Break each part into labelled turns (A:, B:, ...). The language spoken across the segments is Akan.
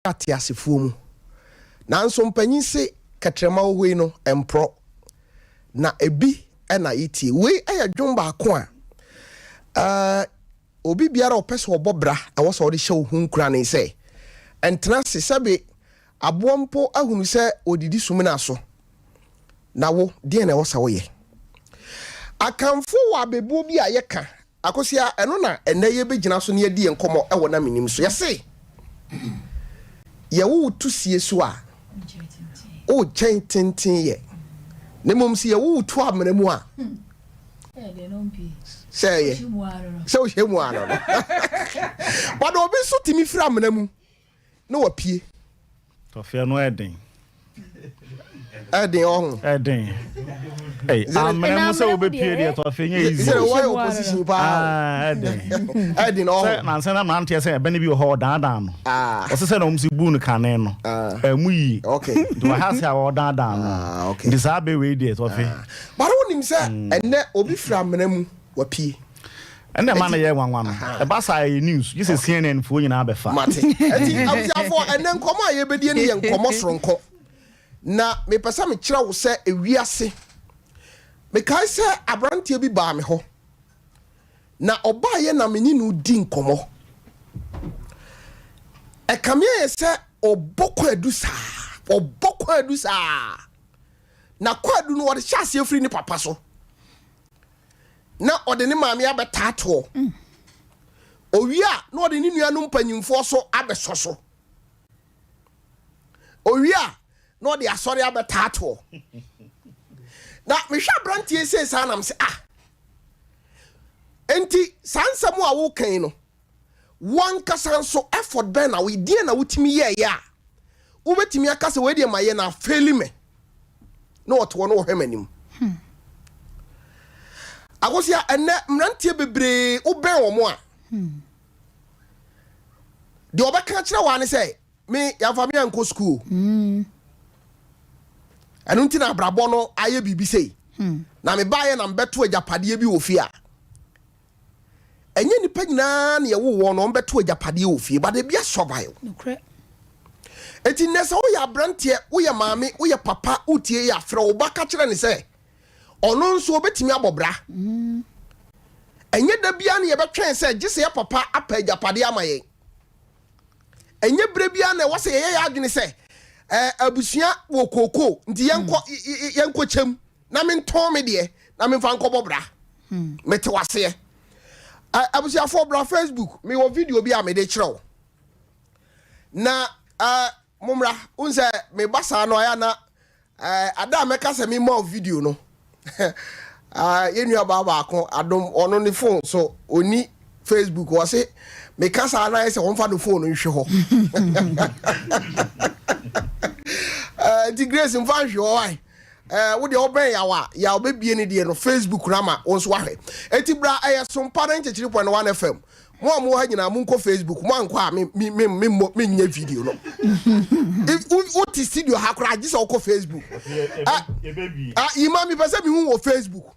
A: atiasefuo mu nanso mpanyin se katrema wo no empro na ebi na yiti we ayadwon ba ko a obi biara opese obobra ewo so de hye hu nkura ne se entena se sebe aboampo ahunu se odidi sumina so na wo de na wo sa wo ye akamfo wa bebu bi ayeka akosia eno na enaye begina so ne yedi enkomo ewo na menim so yese ye wo tusie so a o chen tintin ye ne mom si ye wo tu amena mu a
B: de no mpi
A: say so hemu ano but obi so timi fira amena mu na wapie
C: Tofia no eden
A: on
C: eden hey amena say obepie de Tofia nya easy
A: say why opposition pa eden on
C: say na say na ante say ebe ne bi ho dan no o say na umsi bu no kane no amu yi
A: okay
C: do ha say o dan no
A: okay
C: this abe we de Tofia
A: but wonim say enne obi fira amena mu wapie
C: and the man ye wan no e ba say news you say CNN fo nyina be fa
A: mate enti abusiafo enne nkomo aye bedie ne ye nkomo soronko na me pesa me kira wo se ewiase me kai se abrantie bi ba me ho na oba ye na me ni no di nkomo e kamie se obokwa adu sa na kwadu no wode hyase afri ni papa so na ode ne maame abetato owia na ode ni nuanu mpanyimfo so abesoso owia no de asori abetato na me hwa brantie sei sa nam se enti sansam a wo kan no wan kasanso effort ben na we die na wutimi ye ya wo betimi akase we die maye na faili me no oto no hwemanim agosia enne mrantie bebre wo ben wo mo a de obeka kire wa ne sei me ya fa me anko school anu ntina abrabo no aye bibi sei na me baaye na mbeto agapade bi ofia enye nipa nyina na ye wo no mbeto agapade ofie ba de bia survive eti nesa wo ya brantie wo ya maame wo ya papa utie ya frɛ wo baka kire ne sei ono nso obetimi abobra enye da bia na ye betwen sei gise ya papa apa agapade amaye enye bre bia na wo se ye ya adwene sei abusua wo koko nti yenko chem na menton me de na menfa nkobobra mete wase abusua for bra Facebook me wo video bi a me de kire na mumra unse me basa no aya na ada meka se me mo video no yenua baba akon adom ono ne phone so oni Facebook wo se me kasa na se won fa no phone nhwe ho the grace in fan show why wo de oben ya obebie ne de no Facebook rama onso ahwe eti bra SOMPA 93.1 FM mo ha nyina mo nko Facebook mo anko a me nya video no if what is studio ha kra agisa ko Facebook imami pese bi hu wo Facebook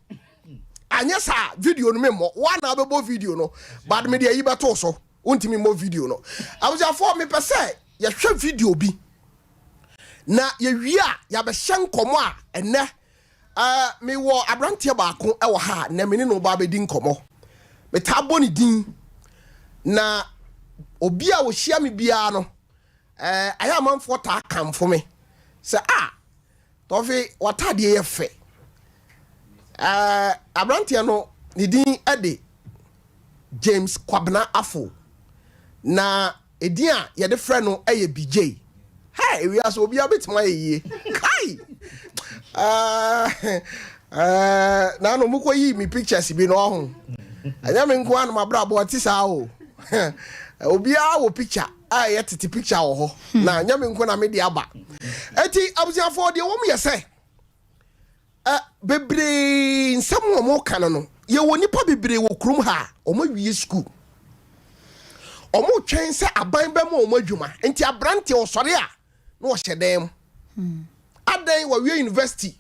A: anya sa video no memo wa na abebo video no bad me de yi beto so untimi mo video no abuja for me pese ya hwe video bi na ye wia ya be hye nkomo a enne me wo abrantie baako e wo ha na me ne no ba be di nkomo me tabo ni din na obi a wo hia me bia no aya manfo ta kamfo me se Tofi watade ye fe abrantie no ni din ade James Kwabna Afo na edin a ye de frɛ no eye BJ hey we are so obi abetima ye kai na no muko yi mi pictures bi no ho anya me nko an mabra bo ti sa o obi a wo picture ye titi picture wo ho na anya me nko na me de aba eti abusia for de wo me ye say bebre nsam wo mo kan no ye woni pa bebre wo krum ha o ma wie school omo twen se aban ba mo omo adwuma enti abrante osore a no wo hyedem adan wa wie university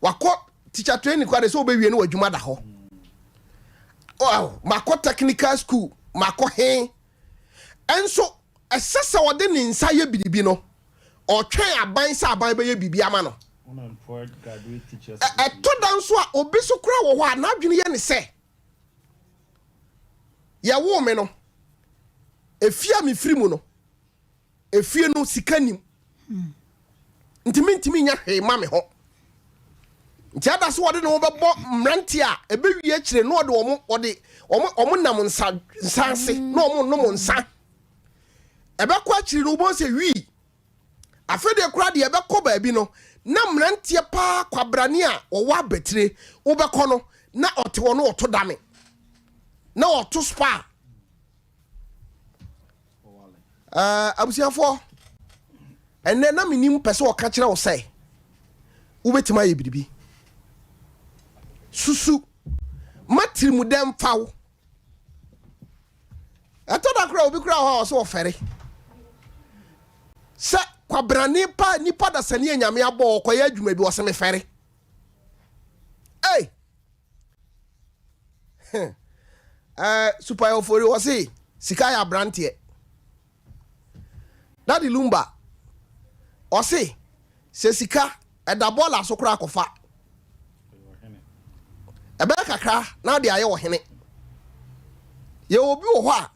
A: wakọ teacher training kwade so obewie no adwuma da ho makọ technical school makọ he enso ɛsɛ sɛ ɔde ne nsa yɛ biribi no ɔtwɛn aban sɛ aban bɛyɛ biribi ama no ɛtɔ da nso a obi so kora wɔ hɔ a n'adwene yɛ ne sɛ yɛwo me no efia me firi mu no efie no sika nim ntimi nya hwee ma me ho nti ada so wɔde ne ho bɛbɔ mmrante a ɛbɛwie akyire no ɔmo nam nsanse na ɔmo nom nsa ɛbɛkɔ akyire no wobɔ sɛ wi afede kora de ɛbɛkɔ baabi no na mmrante paa kwabrane a ɔwɔ abetire wobɛkɔ no na ɔte wɔ no ɔto dame na ɔto spa abusiafo enne na menim pese o ka kire wo sai wobetima ye biribi susu matirimu dem fawo eto da kra obi kra ho so ofere se kwabrane pa nipa da sane anyame abo koye adwuma bi wo se me fere super euphoria wo se sika ya brante Daddy Lumba ɔse sɛ sika ɛda bɔɔla so kora akɔfa ɛbɛyɛ kakra na de ayɛ wɔ hene yɛ obi wɔ hɔ a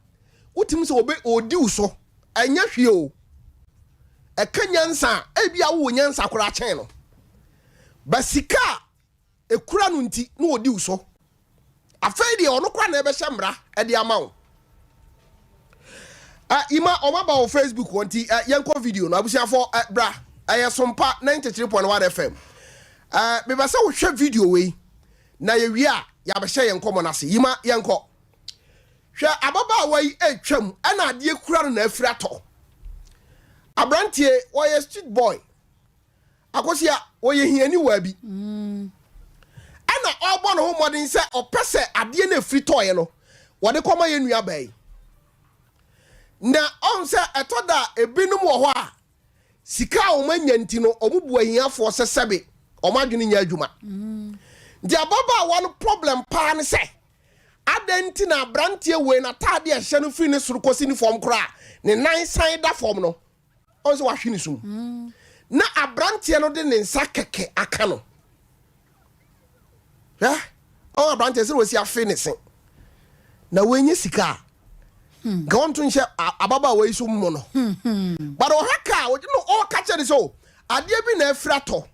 A: wotim sɛ ɔdi wo so ɛnyɛ hwie o ɛka nyansa ebi a wo nyansa kora kyɛn no ba sika ekura no nti na ɔdi wo so afei deɛ ɔno kora na ɛbɛhyɛ mmara ɛde ama wo ima omaba on Facebook wanti yanko video no abusiafo bra SOMPA 93.1 FM me ba se wo hwe video we na ye wi a ya be hye yanko mo nase yima yanko hwe ababa wa yi atwam ana ade kura no na afira to abrantie wo ye street boy akosia wo ye hiani wa bi ana obo no ho modin se opese ade na afiri to ye no wo de koma ye nua bai na on se etoda ebinum wo ho a sika o manyanti no obubu ahiafo se sebe o madwene nya adwuma ndi ababa one problem pa ne se adenti na brantie we na tade a hye no firi ne soro kosi ni form kora ne nan san da form no on se wa hwe ni sum na abrantie no de ne nsa keke aka no ya o abrantie se wo si afi ne se na wenye sika Gone to share ababa way so mono. But o haka, you know, all catch it so. I dear be ne frato.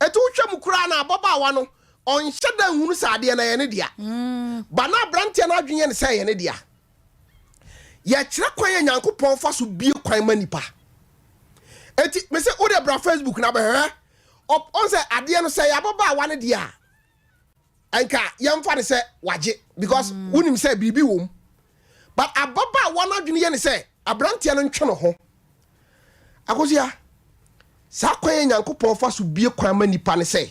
A: A two chamukra na baba wano on shada hunsa de na yenedia. But na brantia na junior say yenedia. Ya chrakwa yanko pon fa so bie kwan manipa. Eti me say o de bra Facebook na be up on say ade no say ababa wane dia. Anka yamfa ne say waje because unim say bibi wom. But ababa wana dwene ye ne se abrantia no ntwe no ho akosia sa kwan yankopon fa so bie kwan ma nipa ne se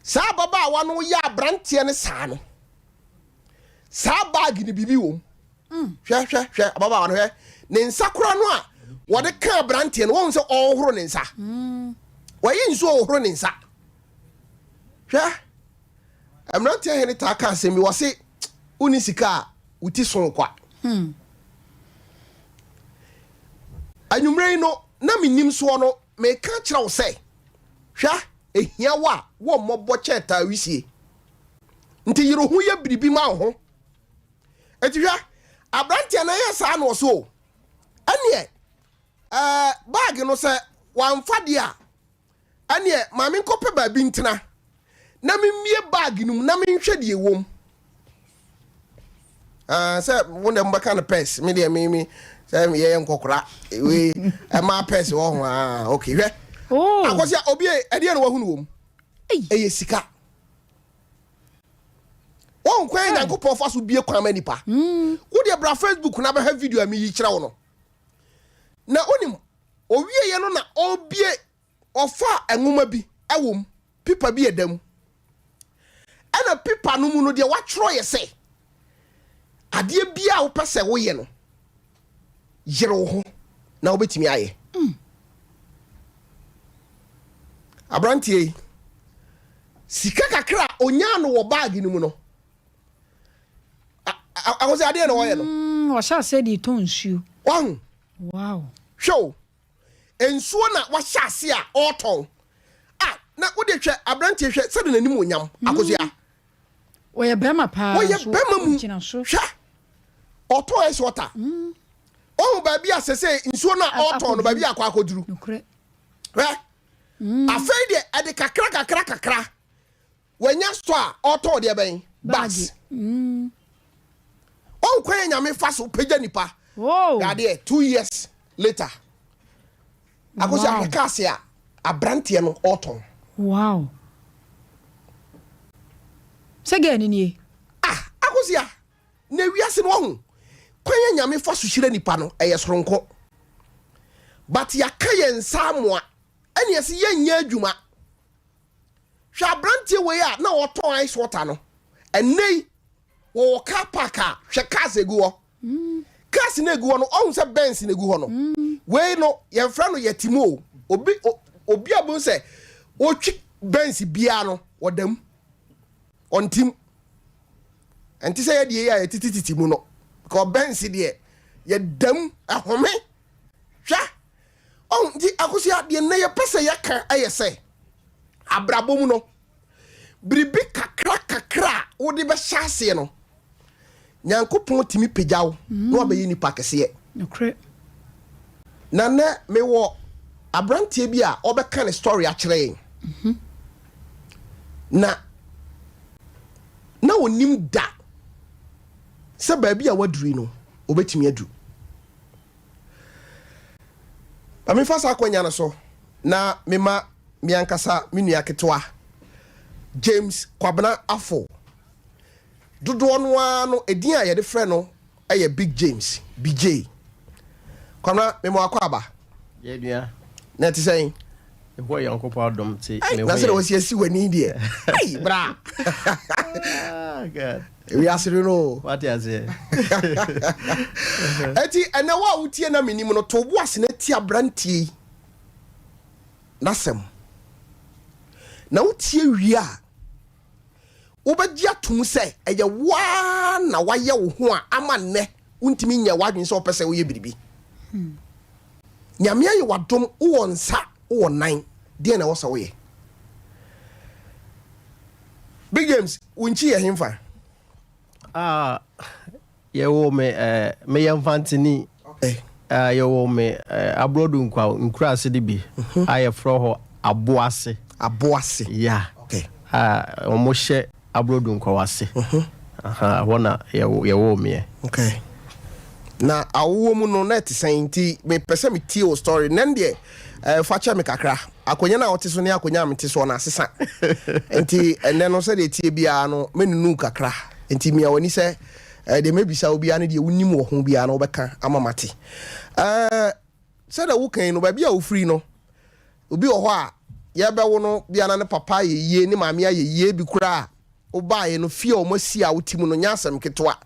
A: sa ababa wana wo ya abrantia ne sa no sa bag ni bibi wom hwe ababa wana hwe ne nsa kora no a wo de ka abrantia no wo se ohoro ne nsa wo yi nso ohoro ne nsa hwe abrantia he ne ta ka asemi wo se uni sika uti son kwa anyumre no na menim so no me ka kira wo se hwa ehia wa wo mmobɔ cheta wisie nti yiro hu ye biribi ma ho eti hwa abrantia na ye sa no so ane bag no se wamfa de a ane ma me nkɔpɛ ba bi ntena na me mie bag num na me nhwɛ de ewom say wonde mbaka na pes me de me say me ye nkokora we ma pes wo ho okay hwe akosia obi e de na wa hunu wom eye sika won kwan nyankopon fa so bie kwan manipa wo de bra Facebook na ba ha video ami yi kira wo no na onim owie ye no na obie ofa enwoma bi ewom pipa bi edam ana pipa no mu no de wa tworo ye se adie bia wo pese wo ye no yere wo ho na wo betimi aye abrantie sika kakra onya no wo bag ni mu no akoze adie no wo ye no
B: wo sha se di ton nsuo
A: One.
B: Wow.
A: Show. Ensuo na wahyase a oton. Ah, na wo de hwe abrantie hwe sɛ de nanim onyam akosia.
B: Oye bema pa.
A: Oye bema mu. Hwa. Oton ese water. Oh baby asese nsuo na oton no baby akwa akoduru.
B: Nokre.
A: Hwe. Afei de ade kakra. Wanya sto a oton de ben. Bags. Oh kwen nyame fa so pagya nipa.
B: Oh.
A: Gade 2 years later. Akosi akakase a abrantie no oton.
B: Wow. Sege ni.
A: Ah, akosi a na wiase no ho. Kwen nyame fa so hire nipa no eye soronko. But yakaye nsamoa. Ene yesi yenya adwuma. Hwa abrantie we a na oton ice water no. Enei wo car park a hwe cars egu ho. Cars na egu ho no ohun se Benz na egu ho no. We no ye fra no yetimo obi abun se otwi Benz bia no wodam ontim enti se ye de ye a titititi mu no ko Benz de ye dam ahome hwa on di akosi ade na ye pese ye kan ayese abrabo mu no bribi kakra wo de be hyase no nyankopon timi pejaw no abayi nipa kese
B: Okay.
A: na me wo abrantie bi a obeka ne story a kire na onim da se ba bi a waduri no obetimi adu ami fasa akwanya no so na mema miankasa menua ketwa James Kwabena Afo dodo no ano edin a ye de frɛ no eye Big James BJ Kwabena memo akwaba
D: ye dua
A: na ti sɛn
D: ehwo yankopo adom ti
A: me ho na sɛ wɔsi asi wani die ai bra
D: god
A: we asiri no
D: what you say
A: eti ene wa utie na Menim no to bo ase na ti abrantie na sem na utie wi a obagya tum sɛ eye wa na waye wo ho a ama ne untimi nya wadwen sɛ opese wo ye biribi nyame aye wadom wo nsa wo nan de na wo sɛ wo ye Big James unchi ye himfa
D: ye wo me yamfantini ye wo me abrodu nkura ase de bi aye fro ho aboase yeah
A: okay
D: omo hye abrodu nkwa wase wona ye wo me
A: okay na awo mu no na tisenti me pese me tie o story nan de facha me kakra akonya na otiso ne akonya me tiso na asesa enti enne no se de tie bia no menunu kakra enti mia woni se de mebisa obi ane de wonim wo ho bia no obeka amamate se da wo kan no ba bia wo free no obi wo ho a ye be wo no bia na ne papa ye ne maame ye bi kura oba ye no fie o masi a wotimu no nyasem ketwa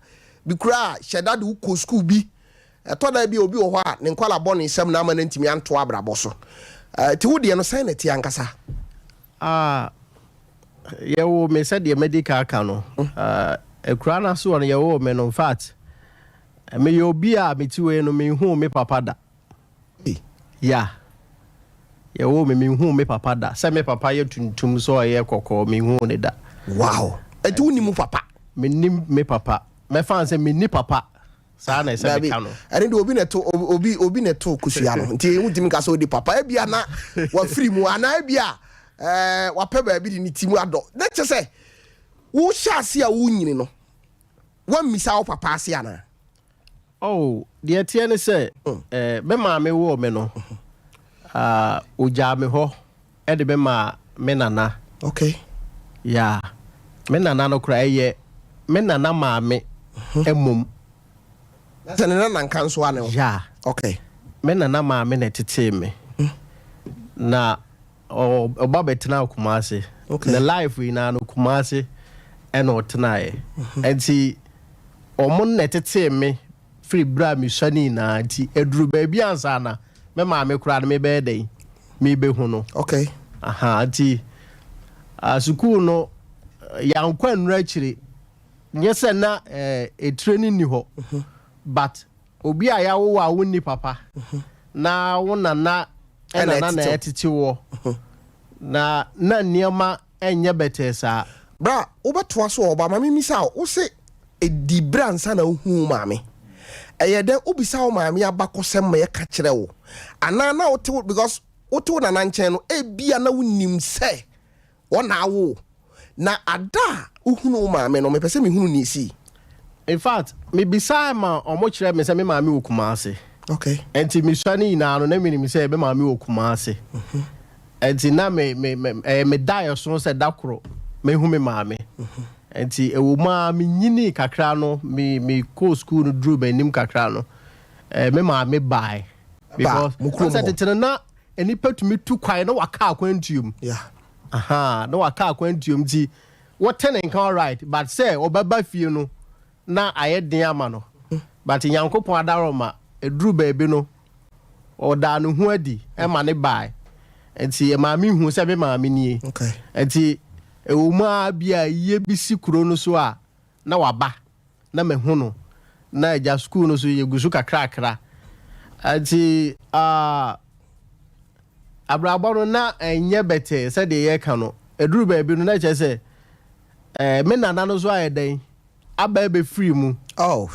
A: bi kura sheda de wo school bi to da bi obi wo ho a ne nkwala bɔ ne nsam na ama na ntimi anto abrabɔ so ti wo de no sai na ti ankasa
D: ye wo me said the medical aka no ekura na so no ye wo me no in fact me ye obi a me ti we no me hu me papa da yeah ye wo me hu me papa da se me papa ye tuntum so ye kokko me hu ne da
A: wow eti woni mu papa
D: Menim me papa me fan se me ni papa sa na se me ka no
A: ene de obi na to kusua no nti wutimi ka so di papa e bia na wa free mu ana e bia wa pe ba bi ni timu ado na che se wo hyase a wo nyini no wa misa wo papa ase ana
D: oh de tie ne se me ma me wo me no oja me ho e de be ma me nana
A: okay
D: yeah me nana no kra ye me nana ma me emum
A: na nana nkanso ane
D: yeah
A: okay
D: me nana ma me na tete me na oba betena Kumasi
A: okay.
D: The life we na no Kumasi eno tenae enti omon na tete me free bra mi swani na enti eduru ba bia ansa na me ma me kura na me be dey me be hu no
A: okay
D: enti school no yankwa nra chire nyese na training ni ho but obi a ya wo a wonni papa na wo nana na etiti wo na niema enye betesa
A: bra obeto aso oba mama mi sa wo se edi bransa na hu maame eyede obisa wo maame abakosem ma ye ka kire wo ana na wote because wote na nchen no ebia na wonim se wona wo na ada uhunu maame no me pese me hunu ni si.
D: In fact me bisa ma omo kire me se me maame wo Kumase.
A: Okay.
D: Enti me swani na no na me se be maame wo Kumase. Enti na me die so se dakoro me hu me maame. Enti ewo ma me nyini kakra no me go school no dru Menim kakra no. Me maame bai. Because once that na enipa tumi tu kwai na waka akwantuum.
A: Yeah.
D: Aha, na waka akwantuum ti what ten can right but say obaba fie no na ayeden ama no. But Nyankopon adaroma edru baabi no oda no hu adi e ma ne bai. Enti e maame hu se be maame nie.
A: Okay.
D: Enti ewo ma bia ye bisi kuro no so a na waba na mehu no na eja school no so ye gusu kakra. Enti abrabano na enye bete se de ye ka no eduru baabi no na che se me nana no so ayeden aba be free mu.
A: Oh,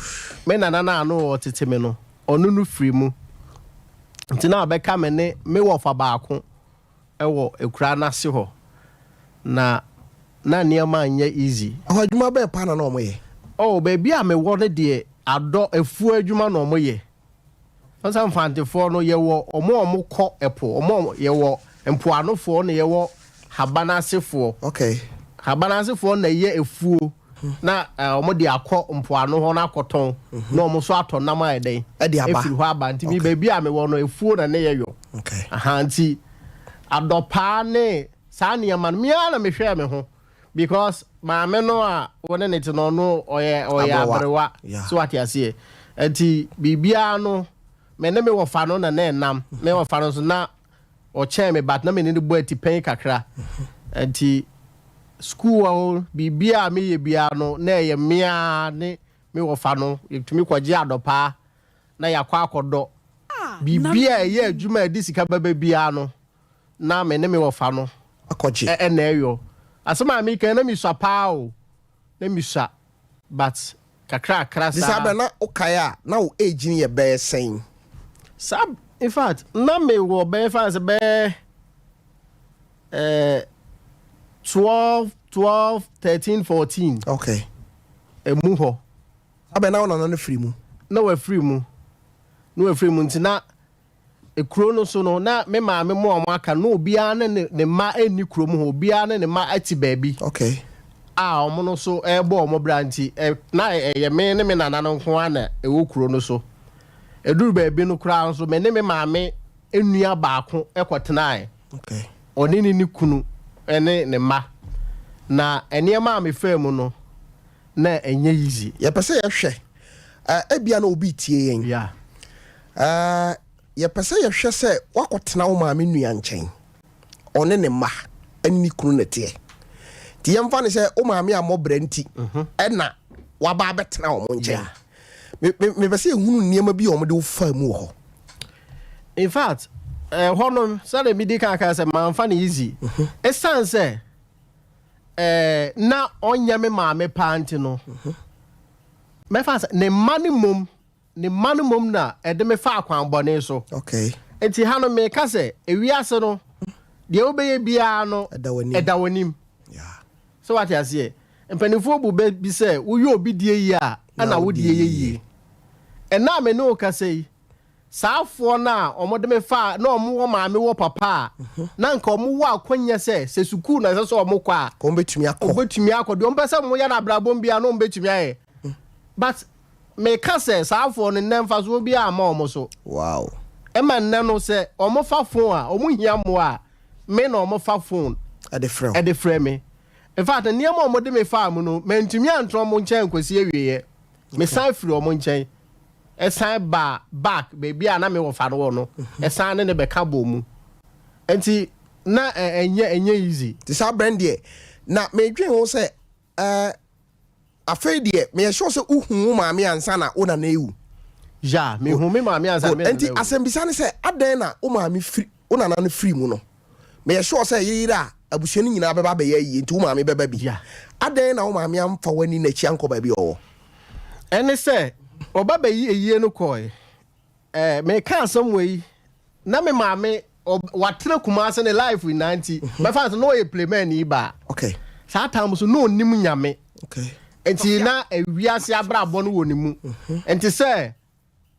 D: me nana na no otete me no onu no free mu. Nti na abeka me ne me wo fa baako ewo ekura na se ho na niema anye easy.
A: adwuma be pa na no moye.
D: Oh baby a me wo ne de ado afu adwuma na omoye. Some fantefo no yewo omo kɔ epo omo yewo empoanofo no yewo habanasefo.
A: Okay.
D: Habanasefo na ye efuo na omo de akɔ mpoano ho na akɔtɔn na omo so atɔ nam ayeden efiri ho aba nti mi baby a me wo no efuo na ne yeyo.
A: Okay.
D: Aha nti adopa ne sa niema no mia na me hwɛ me ho because maame no a wona ne te no no oye abrewa so atiase nti bibia no Menim me wo fa no na nam me wo fa no so na o che me but na me ni bo atipen kakra anti school bibia me ye bia no na ye mia ne me wo fa no yetumi kwaje adopa na yakwa akodo bibia ye adwuma edi sika baba bia no na me ne me wo fa no
A: akoje
D: na eyo asema mi kan na mi swa pa o na mi swa but kakra sa
A: disabe na okaya na o age ni ye be sen.
D: Sab, in fact, na me wo be fast be 12, 13, 14.
A: Okay.
D: Emu ho.
A: Abe na ona no free mu.
D: Na we free mu. No we free mu ntina e kuro no so no na me ma me mo aka no obi a ne ma eni kuro mu ho obi a ne ma ati baabi.
A: Okay.
D: Omo no so e bo omo branti na ye me ne me nana no nko ana e wo kuro no so. Eduru baabi no kura nso me ne me maame enua baako ekotenae.
A: Okay.
D: Oni ni kunu ene ne ma na eniema me fam no na enye easy.
A: Ye pese ye hwe ebia na obi tie yen.
D: Yeah.
A: Ye pese ye hwe se wakotena wo maame nua nchen. One ne ma eni kunu ne tie. Ti yemfa ne se wo maame amobra nti ena waba betena wo nchen. Me pese ehunu niema bi o mo de fa mu ho.
D: In fact, hono sale mi di kan se man fa ne easy. Esan se na onya me maame panti no. Me fa se ne manimum na ede me fa akwan bone so.
A: Okay.
D: Enti hano me ka se ewiase no de obeye bia no edawanim.
A: Yeah.
D: So what you say? Empanifo bu bi se wo yo obi die yi a ana wo die yi. Na me no ka sei saafo na omode me fa na omo maame wo papa na nka omo wo akwanya se sukuu na se so omo kwa
A: ko betumi
D: akọ de ompese mo ya na brabom bia no betumi aye but me ka se saafo no nemfa so bia ama omo so.
A: Wow.
D: Ema nne no se omo fa phone a omo hia mo a me na omo fa phone
A: e de frame
D: me. In fact niam omode me fa mu no mentumi antro mo nchen kwasi awieye me san firi omo nchen esan ba back baby a na me wo fa no no esan ne be ka bo mu enti na enye easy
A: this a brand there na me dwen ho se afei de me sure se uhu maame ansa na ona na ewu
D: Ja, me hu me maame ansa me.
A: Enti asembisa ne say adan na o maame free o nana no free mu no. Me ye sure say yira abusuani nyina beba be ye enti o maame beba bi.
D: Ja.
A: Adan na o maame amfa wani na chi anko ba bi owo.
D: Ene say oba be yi eyie no koy. Me ka asem we na me maame watre Kumasi ne life in 90. My father no e play man iba.
A: Okay.
D: Sa time so no nim nyame.
A: Okay.
D: Enti na ewiase abrabọ no woni mu. Enti say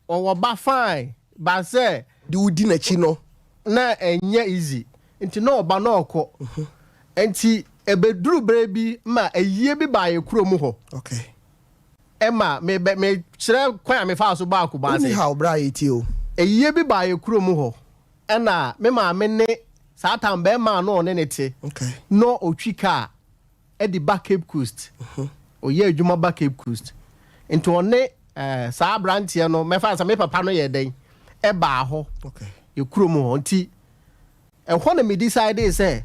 D: o ba fine, but say
A: di udi na chi no
D: na enye easy. Enti no oba na okọ. Enti ebeduru brebi ma eyie bi ba ye kuro mu ho.
A: Okay.
D: Emma me kire kwan me fa so ba ku ba say.
A: Ni how bra yeti o.
D: Eyie bi ba ye kuro mu ho. Ena me ma me ne satan be ma no ne nete.
A: Okay.
D: No otwika e di back Cape Coast. Oye adwuma back Cape Coast. Into one sa brantie no me fa sa me papa no ye den e ba ho.
A: Okay.
D: E kuro mu ho nti e ho na me decide say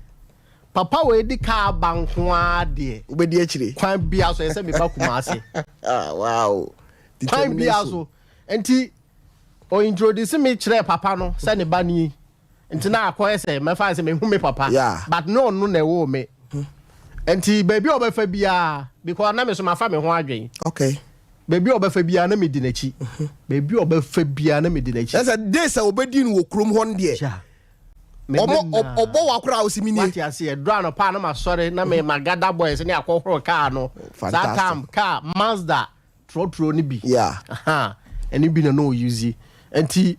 D: papa we di ka banko ade.
A: Obedi akire.
D: Kwan bia so say me ba Kumasi.
A: Ah wow.
D: Kwan bia so. Nti o introduce me kire papa no say ne ba ni. Nti na akoye say me fa say me hu me papa.
A: Yeah.
D: But no na wo me. Nti baby obefa bia because na me so ma fa me ho adwen.
A: Okay.
D: Baby obefa bia na me di nachi. Baby obefa bia na me di nachi.
A: That's a day say obedi no krom ho ndie.
D: Ja.
A: Obo wakura osimini.
D: What you see, draw no pa na ma sorry na me magada boys ni akohoro car no. That time car Mazda tro ni bi.
A: Yeah.
D: Aha. Eni bi no use. Enti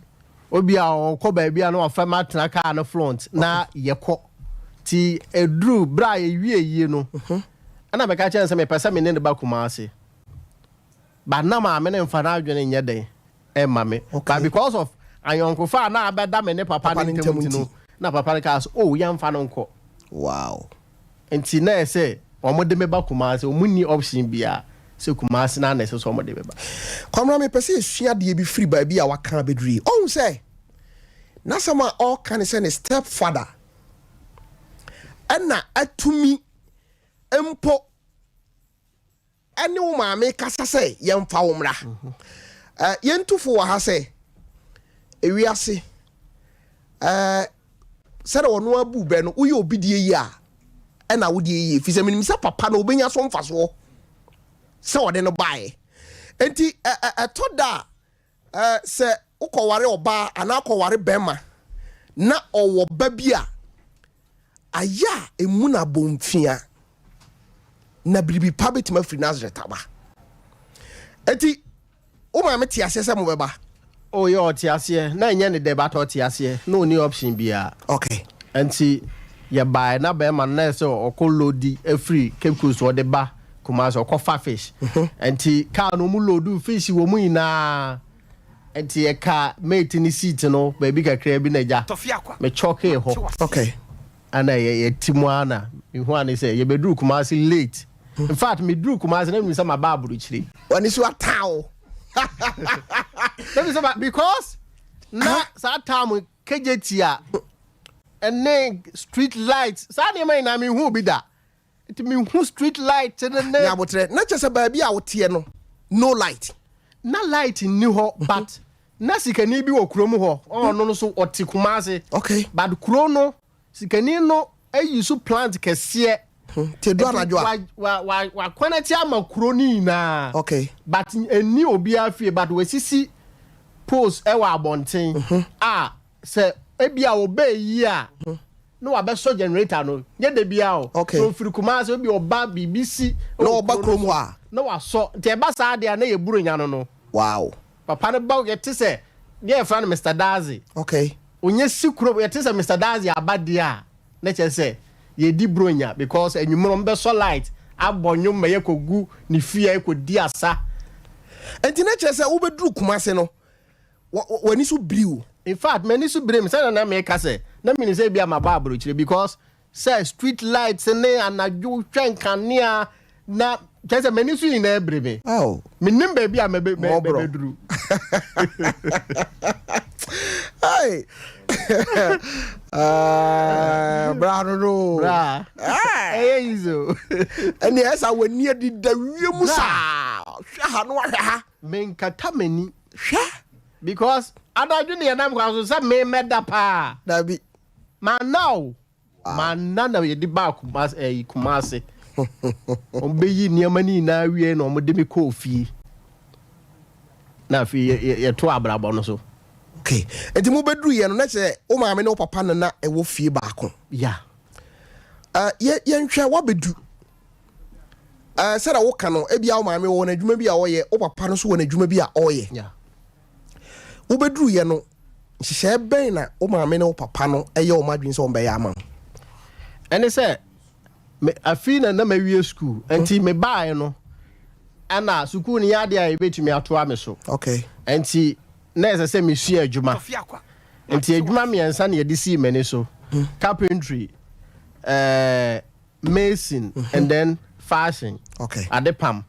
D: obi a okọ ba bia na ofa matena car no front na yekọ. Ti edru bra ye wie no. Ana me ka chen se me pesa me ne ba Kumasi. Ba na ma me ne mfa na adwene nye den. E ma me. But because of ayonkofa na abeda me ne papa ne ntemuti na papa ne ka so oh ya mfa no nko.
A: Wow.
D: Enti na e se omode me ba Kumasi omuni option bia se Kumasi na na se so omode me ba.
A: Kwamra me pese sua de bi free ba bi a waka bedri. On say na sama all can say ne stepfather. Ana atumi empo ene wo maame kasa say yemfa wo mra. Yentufo wa ha say ewiase sere wono abu be no uye obidie yi a na wodie yi fi se menim se papa no obenya so mfaso se wode no bae enti etoda se ukoware oba ana akoware bema na owo ba bia aya emu na bomfia na bribi pa betima fri Nazareth aba enti o ma meti asese mo beba.
D: Oh yo tiasie na enye ne debate tiasie no ni option bia.
A: Okay.
D: Enti ye buy na be man na so okolodi free Cape Coast o de ba Kumasi okofa fish. Enti car no mu loadu fish wo mu ina. Enti e ka mate ni seat no baby kakra bi na ja.
E: Tofiakwa.
D: Me choke ho.
A: Okay.
D: Ana ye timuana. Ihu ani say ye bedru Kumasi late. In fact me drew Kumasi na me say my baburu chiri.
A: Wani so atawo.
D: Let me say because na that time KJT and then street lights. Sani me na me hu bi da. It me hu street light and then
A: Na botre na chese ba bi a wote no light.
D: Na light ni ho but na sikani bi wo kuro mu ho. No so oti Kumasi.
A: Okay.
D: But kuro no sikani no use plant kese.
A: Te do anadwo
D: wa kwanati ama kuro ni na.
A: Okay.
D: But eni obi afie but we sisi post e wa abonten se ebia obe yi a no wa be so generator no ye de bia o
A: okay.
D: So firi Kumasi obi oba BBC
A: no oba krom ha
D: no wa so te ba sa de na ye buru nya no.
A: Wow.
D: Papa ne ba ye te se ye friend Mr. Dazi.
A: Okay.
D: Onye sikuro ye te se Mr. Dazi abade a na che se ye di bronya because enwumro mbe so light abonyo me ye kogu ni fie ko di asa
A: enti na che se wo bedru Kumasi no wani so briu.
D: In fact many so brem say na me ka se na me ni say bia ma babro chire because say street lights ne anadwo twen kanea na che se many so ina brebe.
A: Oh
D: Menim ba bia me bedru.
A: Hey. Bra no.
D: Bra. Eh izo.
A: Eni esa wani adi da wiem sa. Hwa ha no hwa ha.
D: Men kata mani.
A: Hwa.
D: because adaju ne yanam kwa so say me meda pa
A: da bi
D: man now man na we di ba kumase on be yi niam ni na wie na on de me ko fie na fi ye to abrabo no so
A: okay enti mo bedru ye no na che o maame ne o papa no na e wo fie baako
D: yeah
A: ye nhwe wa bedu sɛ da wo ka no ebia wo maame wo na adwuma bi a ɔyɛ wo papa no so wo na adwuma bi a ɔyɛ
D: yeah
A: wo bedru ye no hyehyɛ bɛn na wo maame ne wo papa no ɛyɛ wo madwin sɛ ɔmbɛyɛ ama
D: ɛne sɛ me afi na na mawie school enti me bae no ana school ni ade a ebetumi atoa me so
A: okay
D: enti na ɛsɛ sɛ me sua adwuma
E: Tofiakwa.
D: enti adwuma miɛnsa na yɛde si mani so carpentry mason and then fashion
A: okay
D: adepam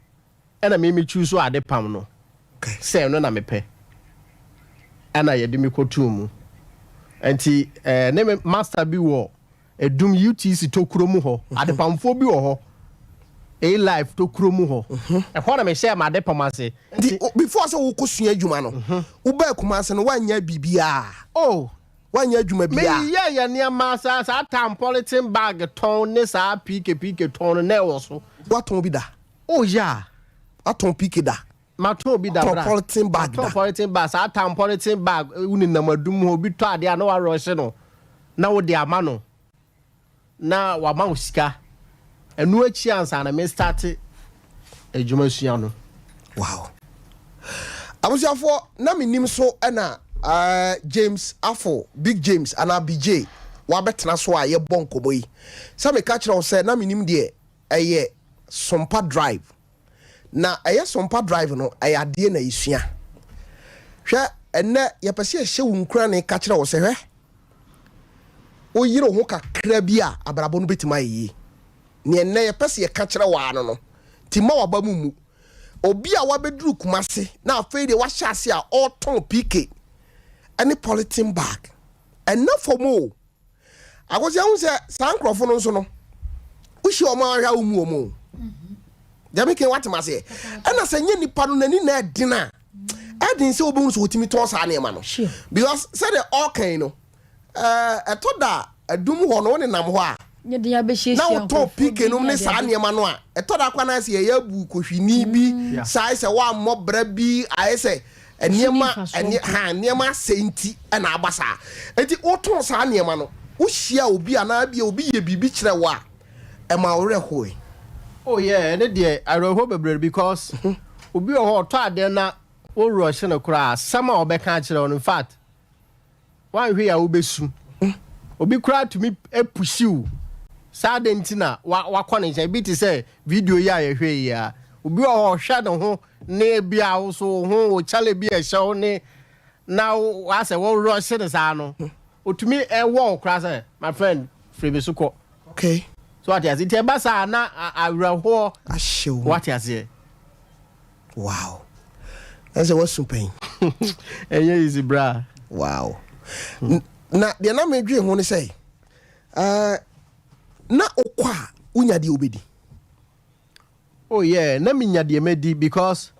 D: ɛna me choose so adepam no
A: okay
D: sɛ no na mepɛ ana yɛde me kɔtu mu enti ne me master bi wɔ edum UTC to kurom hɔ adepamfo bi wɔ hɔ a life to kurom hɔ ɛhɔ na me share ma adepam ase
A: before sɛ wo kosua adwuma no wo ba kuma ase no wanya bibia
D: oh
A: wanya adwuma bia
D: me ye nneɛma sa tam polythene bag ton ne sa pike ton na ɛwɔ so
A: waton bi da
D: oh yeah
A: aton pike da
D: maton bi da bra
A: polythene bag da
D: polythene bag sa tam polythene bag uni na madum ho bi to ade a na wa rɔhye no na wo de ama no na wa ma wo sika enu achi ansa na me start adwuma sua no
A: wow abusiafo na menim so na James Afo Big James ana BJ wa betena so a ye bon kobo yi sa me ka kire wo se na menim de eye SOMPA drive na eye SOMPA drive no eye ade na isua hwe enne ye pese ye hye wo nkura ne ka kire wo se hwe o yire ho kakra bi a abrabo no betima yi ne enne ye pese ye ka kire wa no ti ma wa ba mu obi a wa beduru kumase na afei de wa hyase a oton PK any polythene bag enough for more agosi ahun se san krofo no so no wo hye o ma hwa omu omu dem ke wat ma se na se nye nipa no nani na edina edin se obi so otimi to sa na ma no because say the all kind no etoda adum ho no ne nam ho a
B: nye de ya be hye
A: na wo to PK no ne sa na ma no a etoda kwa na se ya bu kohwini bi sai se wa mmobra bi ayese niema senti na abasa enti oton sa niema no wo hia obi ana bia obi ye bibi kire wa e ma wore hoi
D: oh yeah ne de I hope bebre because obi o to ade na wo rush na kura sama obeka kire on in fact wan hwe ya wo besu obi kura to me epusiu sa de ntina wa kone bi ti say video ya ye hwe ya obi o hwa ne ho ne bia wo so ho o chale bia hye ne na wa se wo rush ne sa no otumi e wo kra say my friend free be suko
A: okay
D: so what is it e ba sa na awra ho
A: ahyew
D: what is it
A: wow that's a was pain
D: easy bra
A: wow na de na medwe ho ne say na okwa unya de obedi
D: oh yeah na me nya de medi because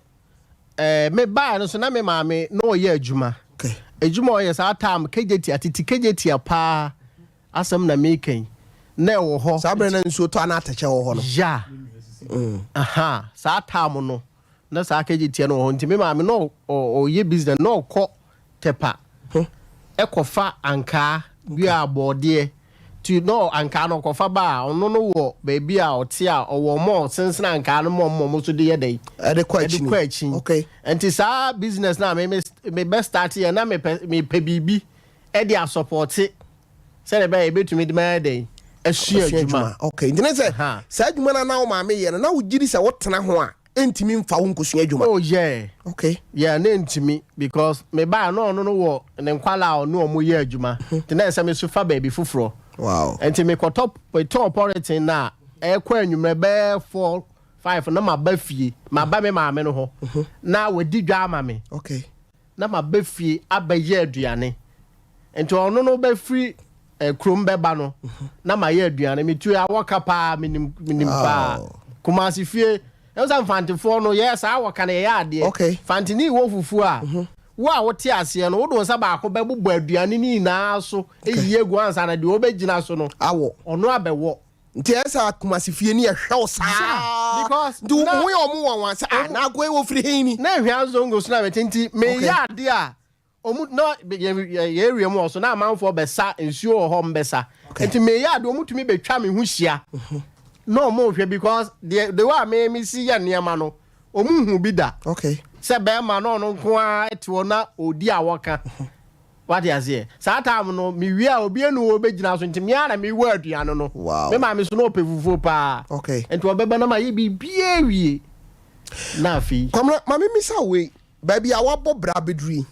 D: me ba no so na me maame no ye adwuma
A: okay
D: adwuma o ye sa time kejeti atiti kejeti apa asem na me kan na wo ho
A: sa bre na nsuo to ana atache wo ho no
D: ya aha sa time no na sa kejeti no ho nti me maame no o ye business no ko tepa ekofa anka bi abode ti no anka no kofa ba ono no wo baby a ote a owo mo sensena anka no mo so de ye dey
A: e de kwachi okay
D: enti sa business na me best start here na me pe bibi e dey support say le ba e betumi de ma dey asua adwuma
A: okay ndine say sa adwuma na wo ma me ye na wo giri se wo tena ho a entimi mfa wo nkosua adwuma
D: oh yeah
A: okay
D: yeah na entimi because me ba no wo ne nkwala o no mo ye adwuma ti na se me so fa baby fufuro
A: wow
D: enti me top polythene na e kwa anwumre be 4 5 na ma ba fie ma ba me maame no ho na wadi dwa ama me
A: okay
D: na ma ba fie abaye aduane enti ono no ba free krom be ba no na ma ye aduane me tu a waka pa minim pa kuma si fie e sa fantifo no yes a waka na ye ade
A: okay
D: fantini wo fufu a wa wote ase no wo do nsa ba ko be bobɔ aduane ni na so eyiye gu ansa na de obegyina so no
A: awo
D: ono abewo
A: nti esa akumasifie ni ehwe saa
D: because
A: do wo yɛ ɔmo wan sa na go e wo firi hini
D: na hwia zongo so na metenti me ya de a omu no ye area mu so na amanfo besa nsuo ho mbesa enti me ya de omu tumi betwa me ho hia no mo hwe because the way me see ya niam no omu hu bi da
A: okay
D: se be ma no nko a eti na odi awoka what you say sa time no mi wi a obi enu obegyina so enti me ara me wa aduane no me ma me so no pefufu pa
A: okay
D: enti obeba na ma ye bi bia wie na afi
A: kwamra ma me misa we ba bia wabɔ bra beduri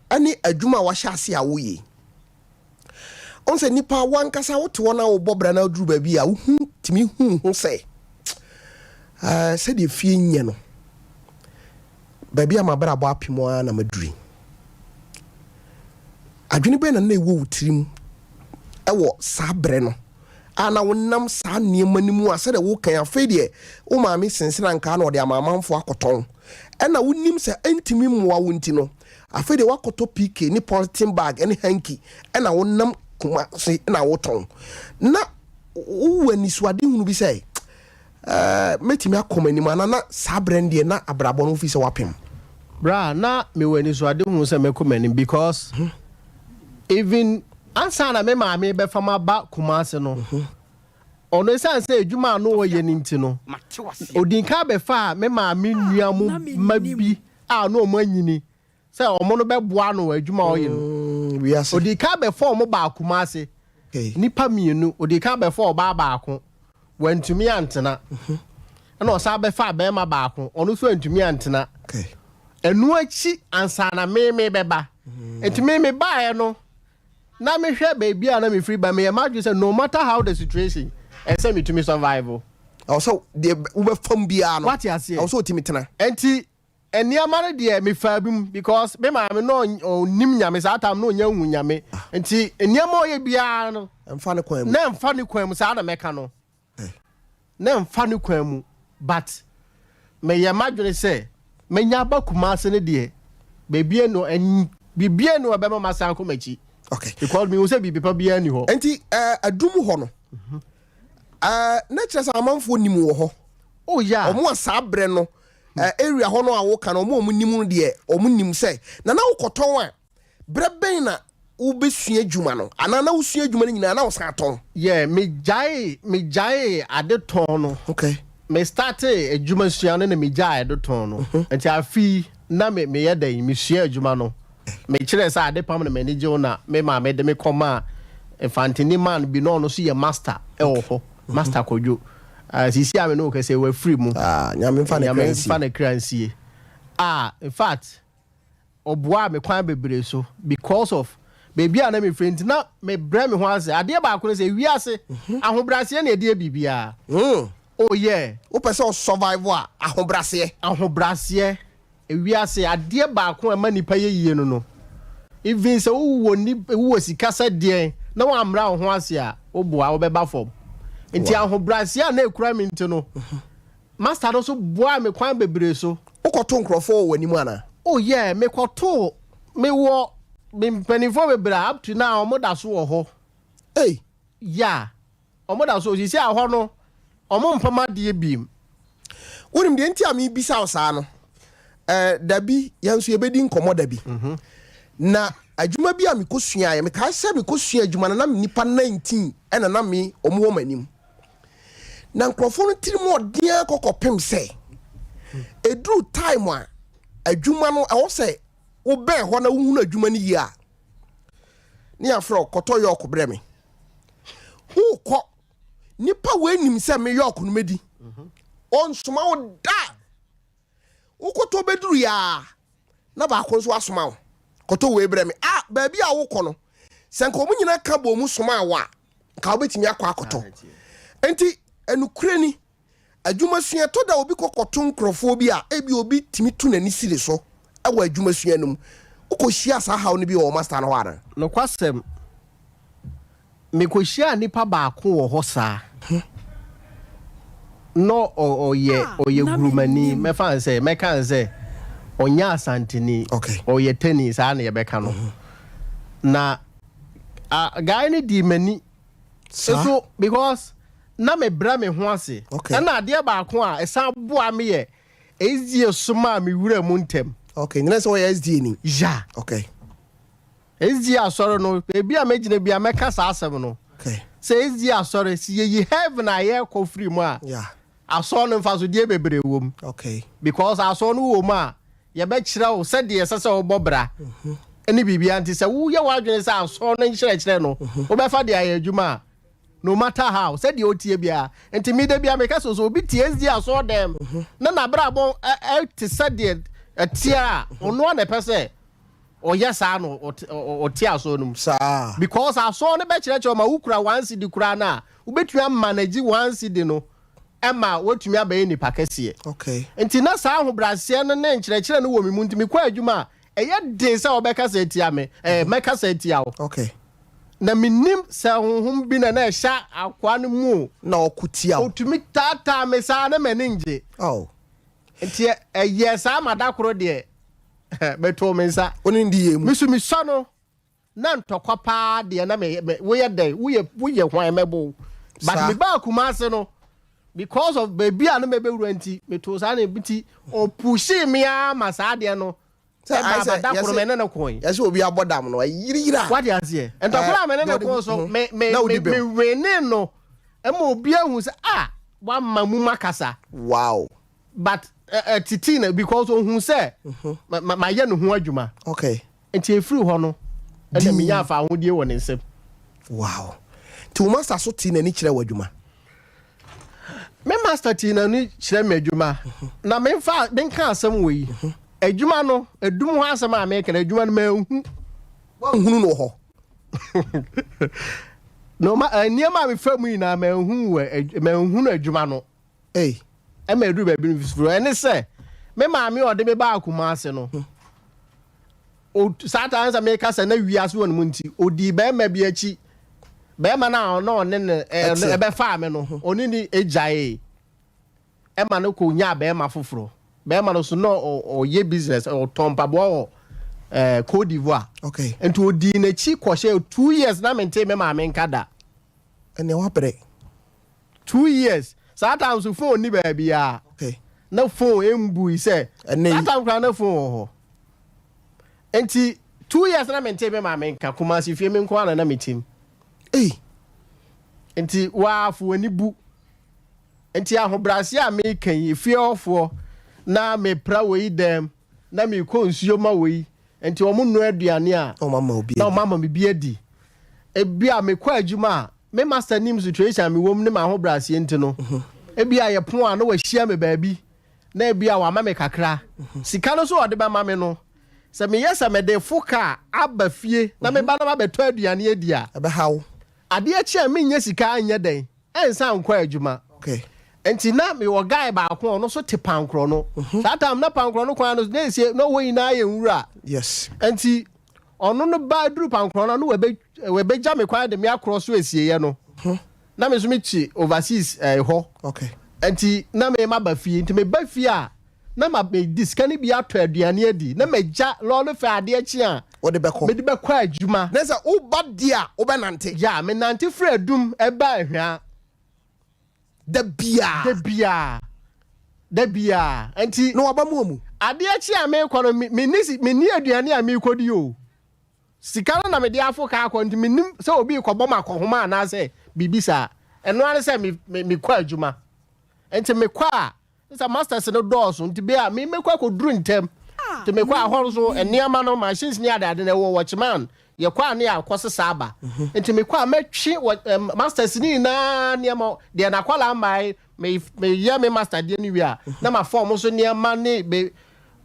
A: ani adwuma wa hyase a wo ye on se nipa wankasa wo te wona wo bɔ bra na duru ba bia wo hu timi hu se se de fie nye no ba bia ma bra bɔ apimo na maduri adwene be na na ewo wutirim ewo sabre no ana wonam sa niema nimu ase de wo kan afa de wo maame sensena nka na ode amamanfo akoton ena wonim se entimi mmoa wonti no afa de wakoto PK ni polythene bag ene hanky ena wonam kuma se na woton na wo ani suade hunu bi se metimi akomanim ana na sabre ndie na abrabɔ no fi se wapem
D: bra na me wani suade hunu se mekomanim because even ansana me maame be fama ba kumase no ono sense adwuma no wo ye ninti no odinka be fa me maame nuamu mabi a no mo anyini se omo no be boa no adwuma wo ye no odinka be fa omo ba kumase nipa mienu odinka be fa oba ba ako wantumi antena na osa be fa be ma ba ako ono so antumi antena enu achi ansana me beba entumi me ba ye no na me hwe baby na me free ba me imagine say no matter how the situation and say me to me survival
A: also the ube fam bia no
D: what you say
A: also timi tena
D: enti eniamare de me fa bim because me ma me no nim nyame sa tam no nya hu nyame enti eniama oye bia no
A: emfa ne kwan mu
D: na emfa ne kwan mu sa na meka no na emfa ne kwan mu but me imagine say me nya ba kumase ne de baby no en bibia no obema masan ko machi
A: okay
D: because me say bibi bia ni ho
A: enti adum ho no na kyerɛ sɛ amanfo nim wo ho
D: oh yeah
A: omo asabre no area ho no a wo ka no omo nim no de omo nim sɛ na wo kɔtɔn a brɛbɛn na wo besua adwuma no ana na wo sua adwuma no nyina na wo san atɔn
D: yeah me jai ade ton no
A: okay
D: me start adwuma sua no na me jai ade ton no enti afi na me yɛ dan me sua adwuma no me kyerɛ sɛ ade pam na me ne gye na me ma me de me kɔma infantini man bi no so yɛ master ɛwɔ hɔ master kojo sisi ame no kese we free mu
A: nyame mfa
D: na kransie in fact oboa me kwan bebre so because of baby na me friend na me bra me ho ase ade ba ko se wi ase ahobrase na ede bibia oh yeah
A: wo pese survive a ahobrase
D: wi ase ade ba ko ma nipa yeye no even se wo sika sa de na wa amra ho ase a oboa wo beba fom nti ahobrase na ekura mi nti no master no so boa me kwan bebre so
A: ukoto nkrofo wani mu ana
D: oh yeah me koto me wo me penifo bebre up to now omo da so wo ho
A: hey
D: yeah omo da so sisi a ho no omo mpama de biem
A: wonim de nti ami bisa osa no dabi yanso yebedi nkomo dabi na adwuma bi a me kosua ya me ka se me kosua adwuma na nipa 19 ena na me omo wo manim na nkrofo no tiri mo dia kokopem se edru time a adwuma no e wo se wo be ho na wo hu adwuma ni yi a ni afro koto yok bre me hu ko nipa we nim se me yok no medi on soma wo da wo koto bedru ya na ba ko so asoma wo koto we bre me ba bia wo ko no senko mu nyina ka bo mu soma wa ka obetimi akwa akoto enti enukreni adwuma sua to da obi kokoto nkrofo bi a ebi obi timi tu nani sire so ewa adwuma sua num ukohia sa hawo ne bi o master no wana
D: no kwasem me kohia nipa ba ko wo ho sa no oye grumani me fan say me kan say onya asantini oye tennis ana ye beka no na guy ni di mani so because na me bra me ho ase na ade ba ko a esan boa me ye ezie soma me wura mu ntem
A: nyina se oye SD ni
D: ja ezie asoro no ebi a megine bia meka sa asem no se ezie asoro si ye heaven aye ko free mu a aso no mfa so die bebre wom because aso no wo mu a ye be kira wo se de se wo bobra eni bibia nti se wo ye wadwene se aso no nkire no wo be fa de aye adwuma no matter how se de otie bia nti mi de bia me ka so obi tie ezie aso dem na bra bon te se de atia ono na pese o yes no o tia so no
A: sa
D: because aso no be kire ma ukura wansi di kura na ubetua manage wansi di no ema wotumi abaye ni pakese nti na sa ho brase no na nkire no wo mi mu nti mi kwa adwuma eye de se obeka se tia me meka se tia wo na menim se honhom bi na ehya akwa no mu
A: na okutia wo
D: otumi tata me sa na maninje nti eye sa madakoro de beto me nsa
A: oni ndi yemu
D: misu mi so no na ntokwa pa de na me wo ye dey wo ye hwan mebo but me ba kuma se no because of baby anu me be wura me to sa na biti o pushi me ama sa de no se ba da koro me na koin
A: yes obi abodam no yirira
D: what you say entokwa me na ko so me wene no ema obi ahu se wa mamu makasa
A: wow
D: but titina because ohun say ma ye no ho adwuma enti efiri ho no ena me nya afa ahodie wo ne nsem
A: wow ti master so tina ni kire wadwuma
D: me master tina ni kire me adwuma na me fa den kan asem we adwuma no edum ho asem a me kan adwuma no ma hu
A: wa hunu no ho
D: no ma niam me fa mu ina ma hu ma hu no adwuma no ema edu ba bi no fisfuro ene se me maami ode me ba akuma ase no o satan me ka se na wiase won mu nti odi ba ma bi achi ba ma na no ne e be fa me no oni ni ejae ema no ko nya ba ma foforo ba ma no so no o ye business o tompa bo Côte d'Ivoire enti odi na chi kwoshe 2 years na mente me maami nkada
A: ene wa bre
D: 2 years sometimes phone ni baby ya na phone embu say sometimes kra na phone ho enti 2 years na mente be ma menka kuma si fie me nko na metim enti wa fu ani bu enti ahobrase a me kan fie ofo na me pra we dem na me ko nsuo ma we enti omo no aduane a
A: o mama obi
D: na mama me bi adi e bia me kwa adwuma me master nim situation me wom ne ma ahobrase enti no ebia ye pon a no wa hia me baabi na ebia wa ma me kakra sika no so ode ba ma me no se me yesa me de fuka aba fie na me ba na ba beto aduane adi a
A: ebe hawo
D: ade a chia me nya sika anya den ensa nkwa adwuma enti na me wo guy ba ko no so te pankro no that time na pankro no kwa no na sie no we na ye nwura
A: yes
D: enti ono no ba duru pankro no we be ja me kwa de me across so esie ye no na me so me chi overseas ho enti na me ma ba fie enti me ba fie a na ma be diskani bi ato aduane adi na me ja lo no fa ade achi a
A: wo de beko
D: me de beko adwuma
A: na se wo ba dia wo be nante
D: ja me nante fra adum e ba ahwa
A: da bia
D: enti
A: no aba mu
D: ade achi a me kɔ no me ni aduane a me kɔdi o sika na me de afo ka akɔ enti me nim se obi kɔbɔ ma kɔhoma na se bibisa eno ane se me kwa adwuma enti me kwa sa masters no doors nti be a me kwa ko duru ntem nti me kwa ahoro so eniama no machines ni adade na wo watchman ye kwa ne akose saba nti me kwa metwe masters ni na niama de na kwala mai me ye me master de ni wi a na ma form so niama ne be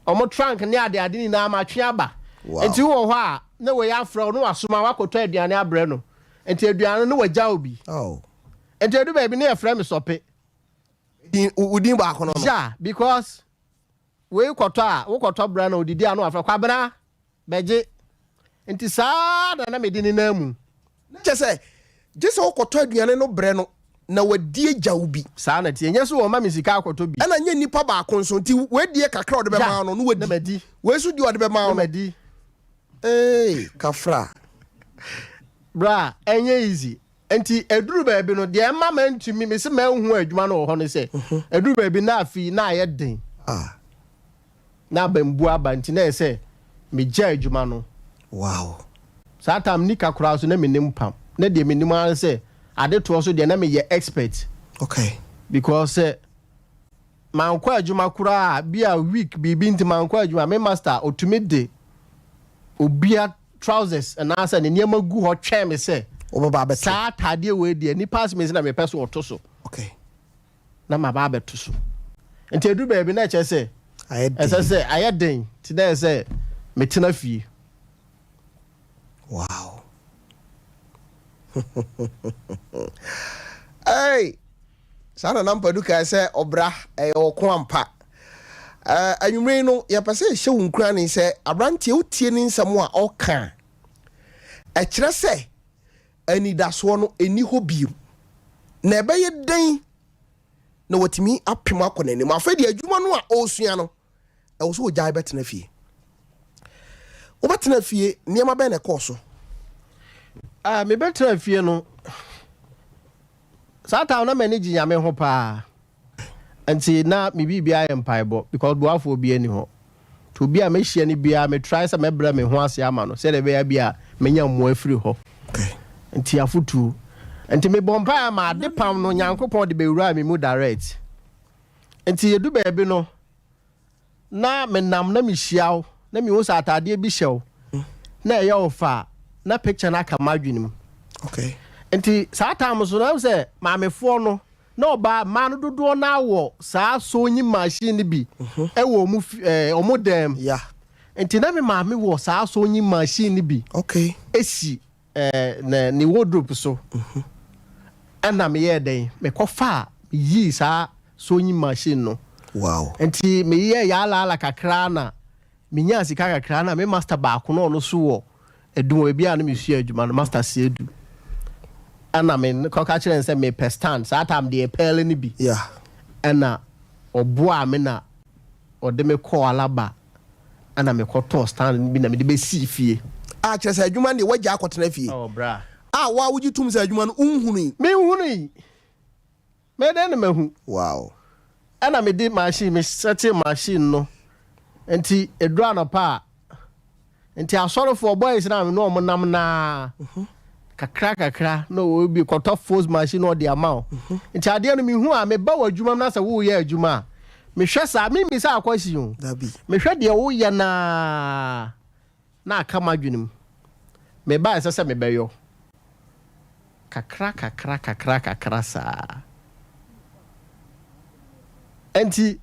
D: omo trunk ni adade ni na ma twe aba nti wo ho a na we ya afro no asoma wakoto aduane abre no nti aduane no wagya obi enti edu baby na efra me sope
A: udin ba kono no
D: ja because we koto bra na odidi anu afra kwabra beje enti saa na me di ni na mu
A: je se wo koto aduane no bre no na wadie jawbi
D: saa na tie nyeso wo ma me sika akoto bi
A: ana nye nipa ba konso nti wadie kakra ode be ma no no wadi we su di ode be ma no
D: madi
A: kafra
D: bra enye easy enti eduru ba bi no de ma ma ntumi me se ma hu adwuma no ho ne se eduru ba bi na afi na aye den na bambu aba nti na se me gya adwuma no
A: wow
D: saa tam nika kura so na menim pam na de menim an se ade to so de na me ye expert
A: okay
D: because man kwa adwuma kura bi a week bibi nti man kwa adwuma me master otumi de obia trousers and answer ne niam gu ho twa me se
A: obaba beto
D: saa tade we de ni pass me se na me peso oto so
A: okay
D: na ma ba beto so enti edu ba bi na che se say ayeden ti na say metina fie
A: wow hey sana nampa duka say obra okon ampa anwumre no ya pese hye wunkura ni say abrantie utie ni nsamo a oka a kire say anidaso no eni ho biu na ebeye den na watimi apem akona ni ma fa di adwuma no a osua no e wo so ojai betena fie wo betena fie niam ba na koso
D: me betena fie no sata na manage nyame ho pa anti na me bibia empaibo because boafo obi ani ho to bi a me hia ni bia me try say me bra me ho ase ama no say de be ya bia menya mo afiri ho
A: okay
D: anti afutu anti me bompa ma de pam no nyankopon de bewura me mu direct anti edu ba bi no na me nam na me hyiaw na me wo sa atade bi hyew na eya ofa na picture na kamadwenim
A: okay
D: anti sa time so na say maamefo no na oba ma no dodo na wo sa so nyi machine bi e wo mu omodem
A: yeah
D: anti na me maame wo sa so nyi machine bi
A: okay
D: esi na ni wardrobe so ana me ye den me kofa yi sa so nyi machine no
A: wow
D: anti me ye ya ala kakra na me nya sika kakra na me master ba ko no so wo edum bia na me sua adwuma no master se edu ana me ko ka kire nse me pestan sa tam de pele ni bi
A: yeah
D: ana oboa me na ode me call alaba ana me ko to stand bi na me de be si fie
A: a kire sa adwuma ne wagya akotena fie
D: oh bra
A: wa wuji tum sa adwuma no unhunu
D: me hunu me de na me hu
A: wow
D: ana me di machine me setting machine no enti edura no pa enti asoro for boys na me no mo nam na kakra no we be quarter force machine or the amount enti ade no me hu a me ba wadwuma na se wo ye adwuma me hwe sa me mi sa akwasi hu
A: dabi
D: me hwe de wo ye na aka madwenim me ba se me beyo kakra sa enti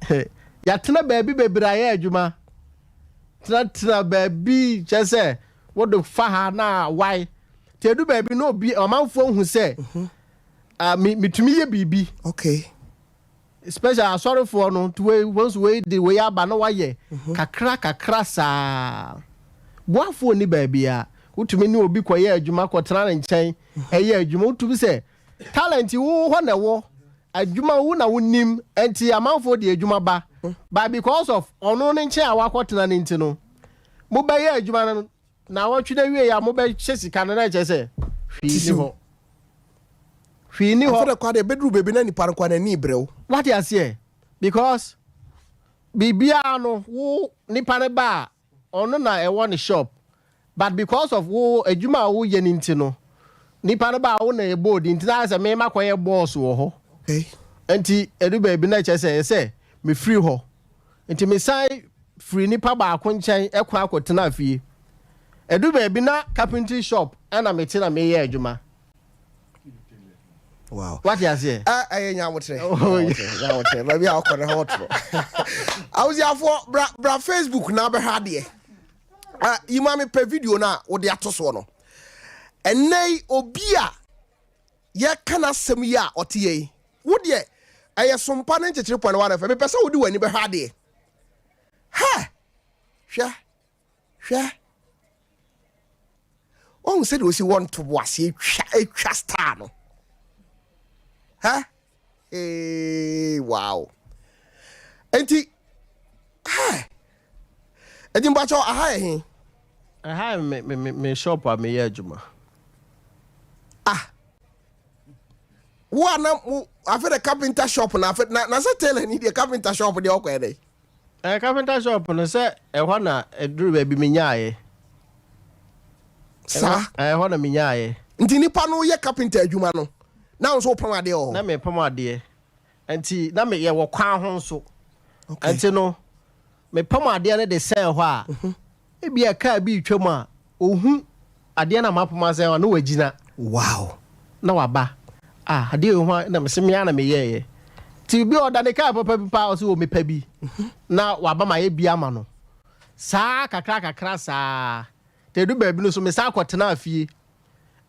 D: ya tena baabi bebra ye adwuma tena baabi chese wo do fa ha na why tedu baabi no bi amanfo hu se mitumi ye bibi
A: okay
D: special sorry for no to we once we the we aba no waye kakra sa boafo ni baabi a utumi ni obi koye adwuma kotena nchen eye adwuma utumi se talent wo ho na wo adwuma wo na wonim enti amanfo de adwuma ba but because of ono ne nchen a wakotena ne ntino mo ba ye adwuma na watwe na wie ya mo ba hyesika na che se fini ho
A: after kwade bedru bebi na nipa kwa na ni brew
D: what you say because bibia no wo nipa ne ba ono na e won shop but because of wo adwuma wo ye ntino nipa ne ba wo na e board ntina se me makoye boss wo ho
A: okay
D: enti edu bebi na che se me free ho enti me sai free nipa ba akonchen ekwa akotena afie edu bebi na carpentry shop ana me tina me ye adwuma
A: wow
D: what you say
A: nya wotre nya wotre ba bia akore hotro awuzi afo bra Facebook na be ha de yima me pe video na wo de atoso no enei obi a ye kana sem ya otiye wo de aye sompa na nchechire pon wa na fa me pese wo di wani be ha de ha hwa on said we see want to was a star no ha eh wow enti ha enti mbacho aha he
D: aha me shop a me ye adwuma
A: ah wo na afi the carpenter shop na afi na say tailor ni the carpenter shop de okwa dey
D: carpenter shop no say e ho na eduru ba bi menyaaye
A: sa
D: ho na menyaaye
A: nti nipa no ye carpenter adwuma no na nso pam ade o
D: na me pam ade enti na me ye wo kwan ho nso
A: okay
D: enti no me pam ade ne de sell ho a e bia ka bi twam a ohu ade na mapam sell na wagina
A: wow
D: na waba ade ho na me se me ana me ye ti bi oda ne ka papa o se o me pa bi na waba ma ye bia ma no saa kakra saa te du ba bi no so me saa kwotena afie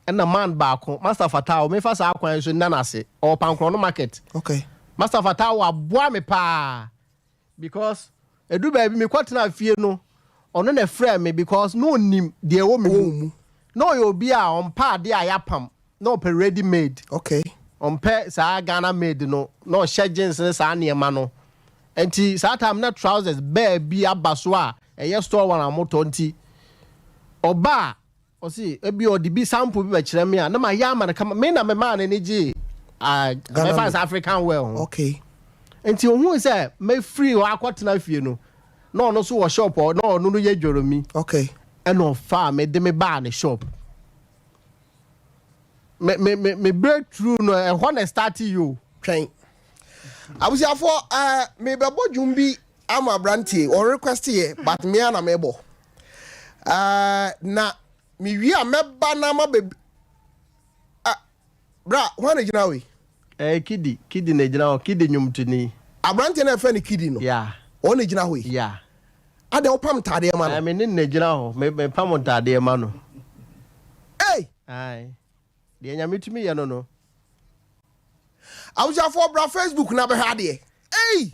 D: na man baako master fatao me fa saa kwan so nna na se o pankro no market
A: okay
D: master fatao aboa me pa because edu ba bi me kwotena afie no ono na frɛ me because no nim de wo me mu no yo bi a on pa de ayapam no pe ready made
A: okay
D: on pe saa Ghana made no no share jeans ne saa niema no enti saa time na trousers bear bi abaso a eye store one amoto nti oba o si ebi o di bi sample bi ba kire me a na ma ya ma na kama me na me ma na ni ji me fans African well
A: okay
D: enti ohun se me free o akotena fie no no no so wo shop o no no ye dworomi
A: okay
D: and on fa me de me ba na shop me breakthrough no e ho na start you
A: twen abusiafo me bebo dwumbi ama brantie or request here but me na mebo na mi wi a meba na ma be bra wana gina we
D: kidi na gina o kidi nyumtuni
A: abrantie na fa ni kidi no
D: yeah
A: on gina we
D: yeah
A: ade opam tade ma no
D: me ni na gina ho me pam tade ma no
A: hey
D: ai de nya mitumi ye no no
A: abusiafo bra Facebook na be ha de hey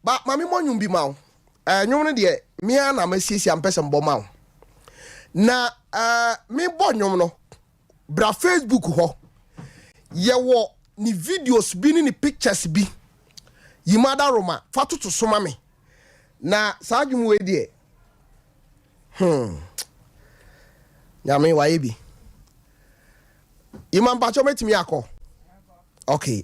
A: ba mami mo nyum bi ma nyum no de me na masiesia mpese mbo ma na me bo nyum no bra Facebook ho ye wo ni videos bi ni pictures bi yimada roma fatoto soma me na saadwum we de nyame waye bi imamba chometimi akọ okay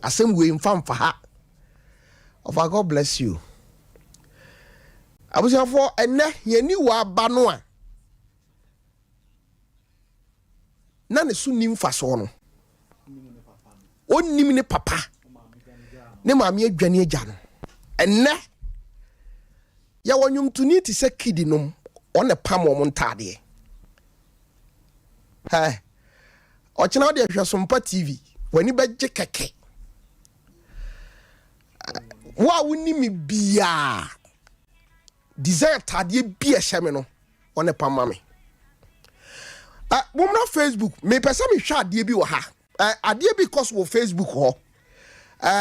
A: asem we mfa ha of God bless you abusiafo ene yeni wa ba no a na ne so nim fa so no onim ne papa ne maame adwane agya no ene ya wonwum tuni ti se kidi nom one pam wo ntade ha ochina wo de hwe SOMPA TV wani beje keke wa woni mi bia desire tade bia hye me no one pam mame mumra Facebook me pesa me hwa ade bi wo ha ade bi cause wo Facebook ho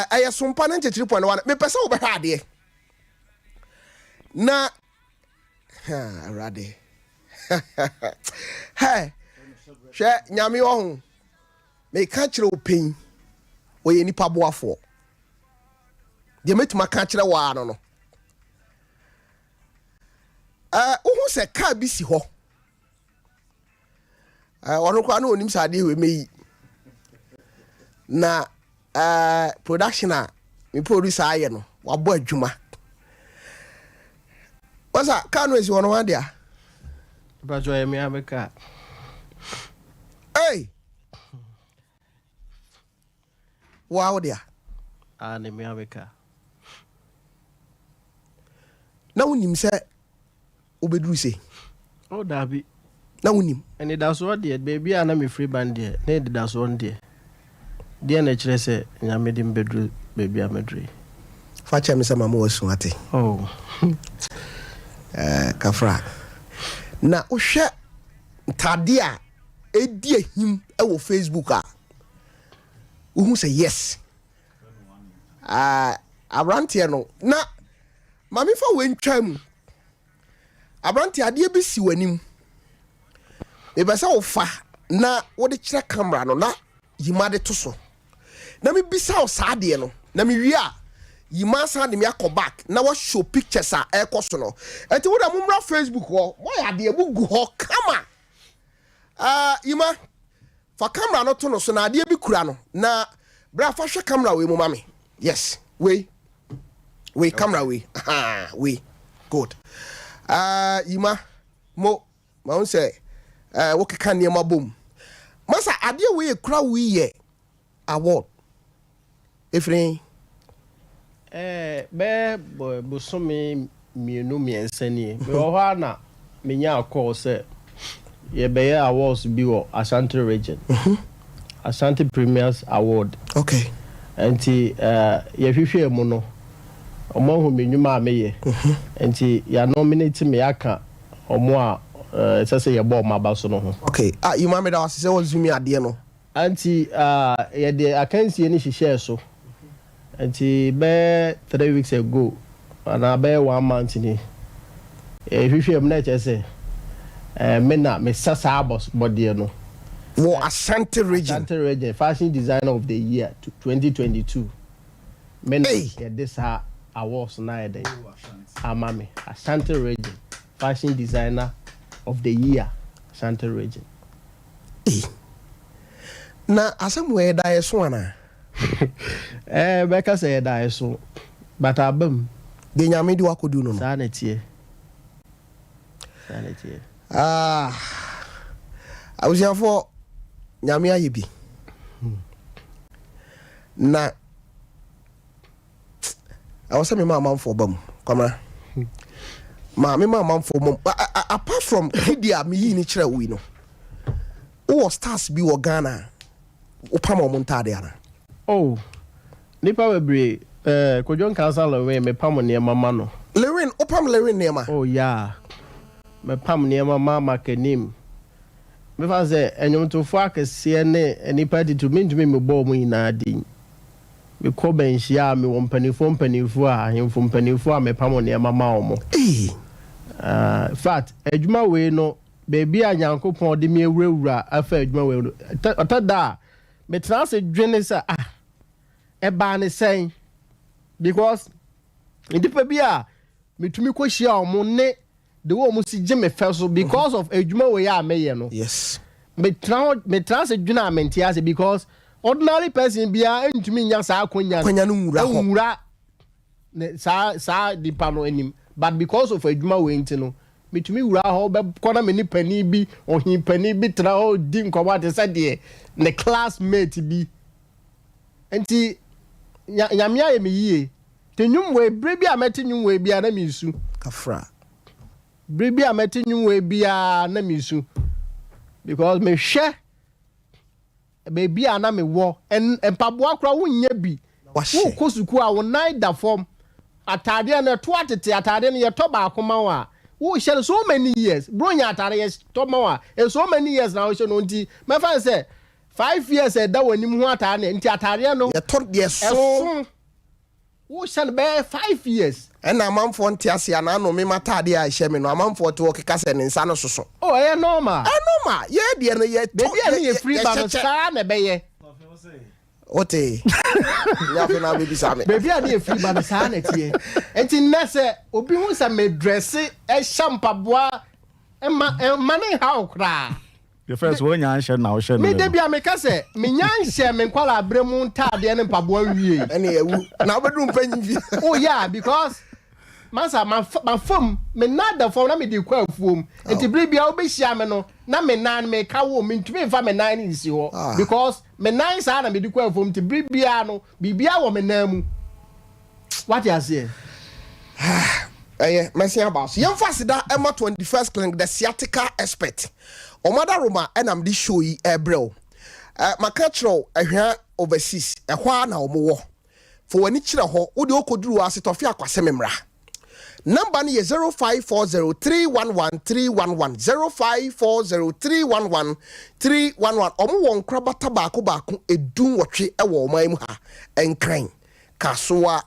A: aya SOMPA 93.1 me pesa wo be hwa ade na rade hey she nyame wo me ka kire opin o ye nipa boafo de metuma ka kire wa no wo se ka bi si ho ono kwa no onim sade we meyi na production a me producer aye no wabo adwuma wasa ka no esi wono wa dia
D: ba jo ye me abeka
A: hey wow dia
D: ne me abeka
A: na wonim se obeduru se
D: o dabi
A: na wonim
D: ene da so de baby ana me free band de na de da so de de na kire se nyame de mbeduru baby amedru
A: fa cha me se mama wasu ate
D: oh
A: kafra na ohwe ntade a edi ahim e wo Facebook a wo say yes abrantie no na mami fa wentwam abrantie ade bi si wanim e be say wo fa na wo de kire camera no na yimade to so na me bisa wo saade no na me wi a yima sa de me back na wo show pictures a ekoso no enti wo da mumra Facebook wo ya de ebugu ho kama yima fa camera no to no so na ade bi kura no na bra fa hwe camera we mu mame yes we camera we we good yima mo ma won say wo keka ne ma bom masa ade we kura we ye award efrin
D: be bosome mienu miensani me ho ana menya call say ye be awards bi wo Ashanti region Ashanti Premiers Award
A: okay
D: enti ye hwehwe mu no omo hu menwuma ameye enti ya nominate me aka omo a sese ye bo maba so no ho
A: okay you mama da say wo zumi ade no
D: anti ye de akansie ni hihye so anti be 3 weeks ago and be 1 month ni hwehwe am na che me na me sasa abos body no
A: wo Ashanti region
D: fashion designer of the year 2022 me na get this awards na dey amame Ashanti region fashion designer of the year Ashanti region
A: na asem we da yeso ana
D: beka say da yeso but abam
A: de nyame di wakodu no
D: sanatie
A: awusiafo nyame ayebi na awose me mama mfo bam kwama ma me mama mfo mom apart from hidia me yi ni kire wi no wo stars bi wo Ghana wo pama mo ntade ana
D: oh nipa webre kojon council we me pam ne mama no
A: Lewin opam Lewin nema
D: oh yeah me pam ne mama Menim me fa say enyom to fo akese ne nipa di to me bo mu ina din me ko ben hia me wo mpanifo a hemfo mpanifo a me pam ne mama omo fact adwuma we no baby a Nyankopon de me ewurawura afa adwuma we no otada me transe dwene sa e ba ne sen because indipa bia metumi ko hia omo ne the wo mu si gime feso because of adwuma we ya meye no
A: yes
D: me transe dwene amentiase because ordinary person bia entumi nya saa akonya
A: no nwura
D: ne saa dipa no anim but because of adwuma we nti no metumi wura ho be kona me ni pani bi ohin pani bi tra ho di nkoma de se de ne classmate bi enti nyame aye me yie tenwum we brebi ameti nwum we bia na misu
A: kafra
D: brebi ameti nwum we bia na misu because me hwe baby ana me wo en paboa kra wonnya bi wo kosuku a wo nine da form atade na to atete atade na ye to ba akoma wa wo hye so many years bronya atade ye to ma wa so many years na wo hye no nti me fa say 5 years e da wanim ho atade na nti atade no
A: ye to de so
D: wo hye be 5 years
A: and amanfo ntiase ana no me matade a hye me no amanfo to keka se ne nsa no soso
D: oh eh normal
A: normal ye de no ye to
D: ye free ba no sa na be ye
A: ote ya fe na baby same
D: baby a dey free ba no sa na tie enti nese obi hu sa me dress e shampaboa e ma ne ha okra
C: the first one yan share na o share
D: me dey bia me ka se me nyan share me kwala abremu ntade ne mpaboa wie
A: ene ewu na obedu mpanyi
D: oh yeah because masa my phone me na da phone na me di kwa afuom enti bibia obehia me no na me nan me ka wo me ntumi fa me nan ni si ho because me nan sa na me di kwa afuom enti bibia no bibia wo me nan mu what you say
A: Messi about young fasida Emma 21st clinic the sciatica expert Omada Roma enam di show yi ebrel makatro ehwa overseas ehwa na omo for wani kire ho wo de okoduru ase Tofiakwa sememra number ni 0540311311 0540311311 omo won krabata baako edun wotwe ewo oman mu ha enkran kasoa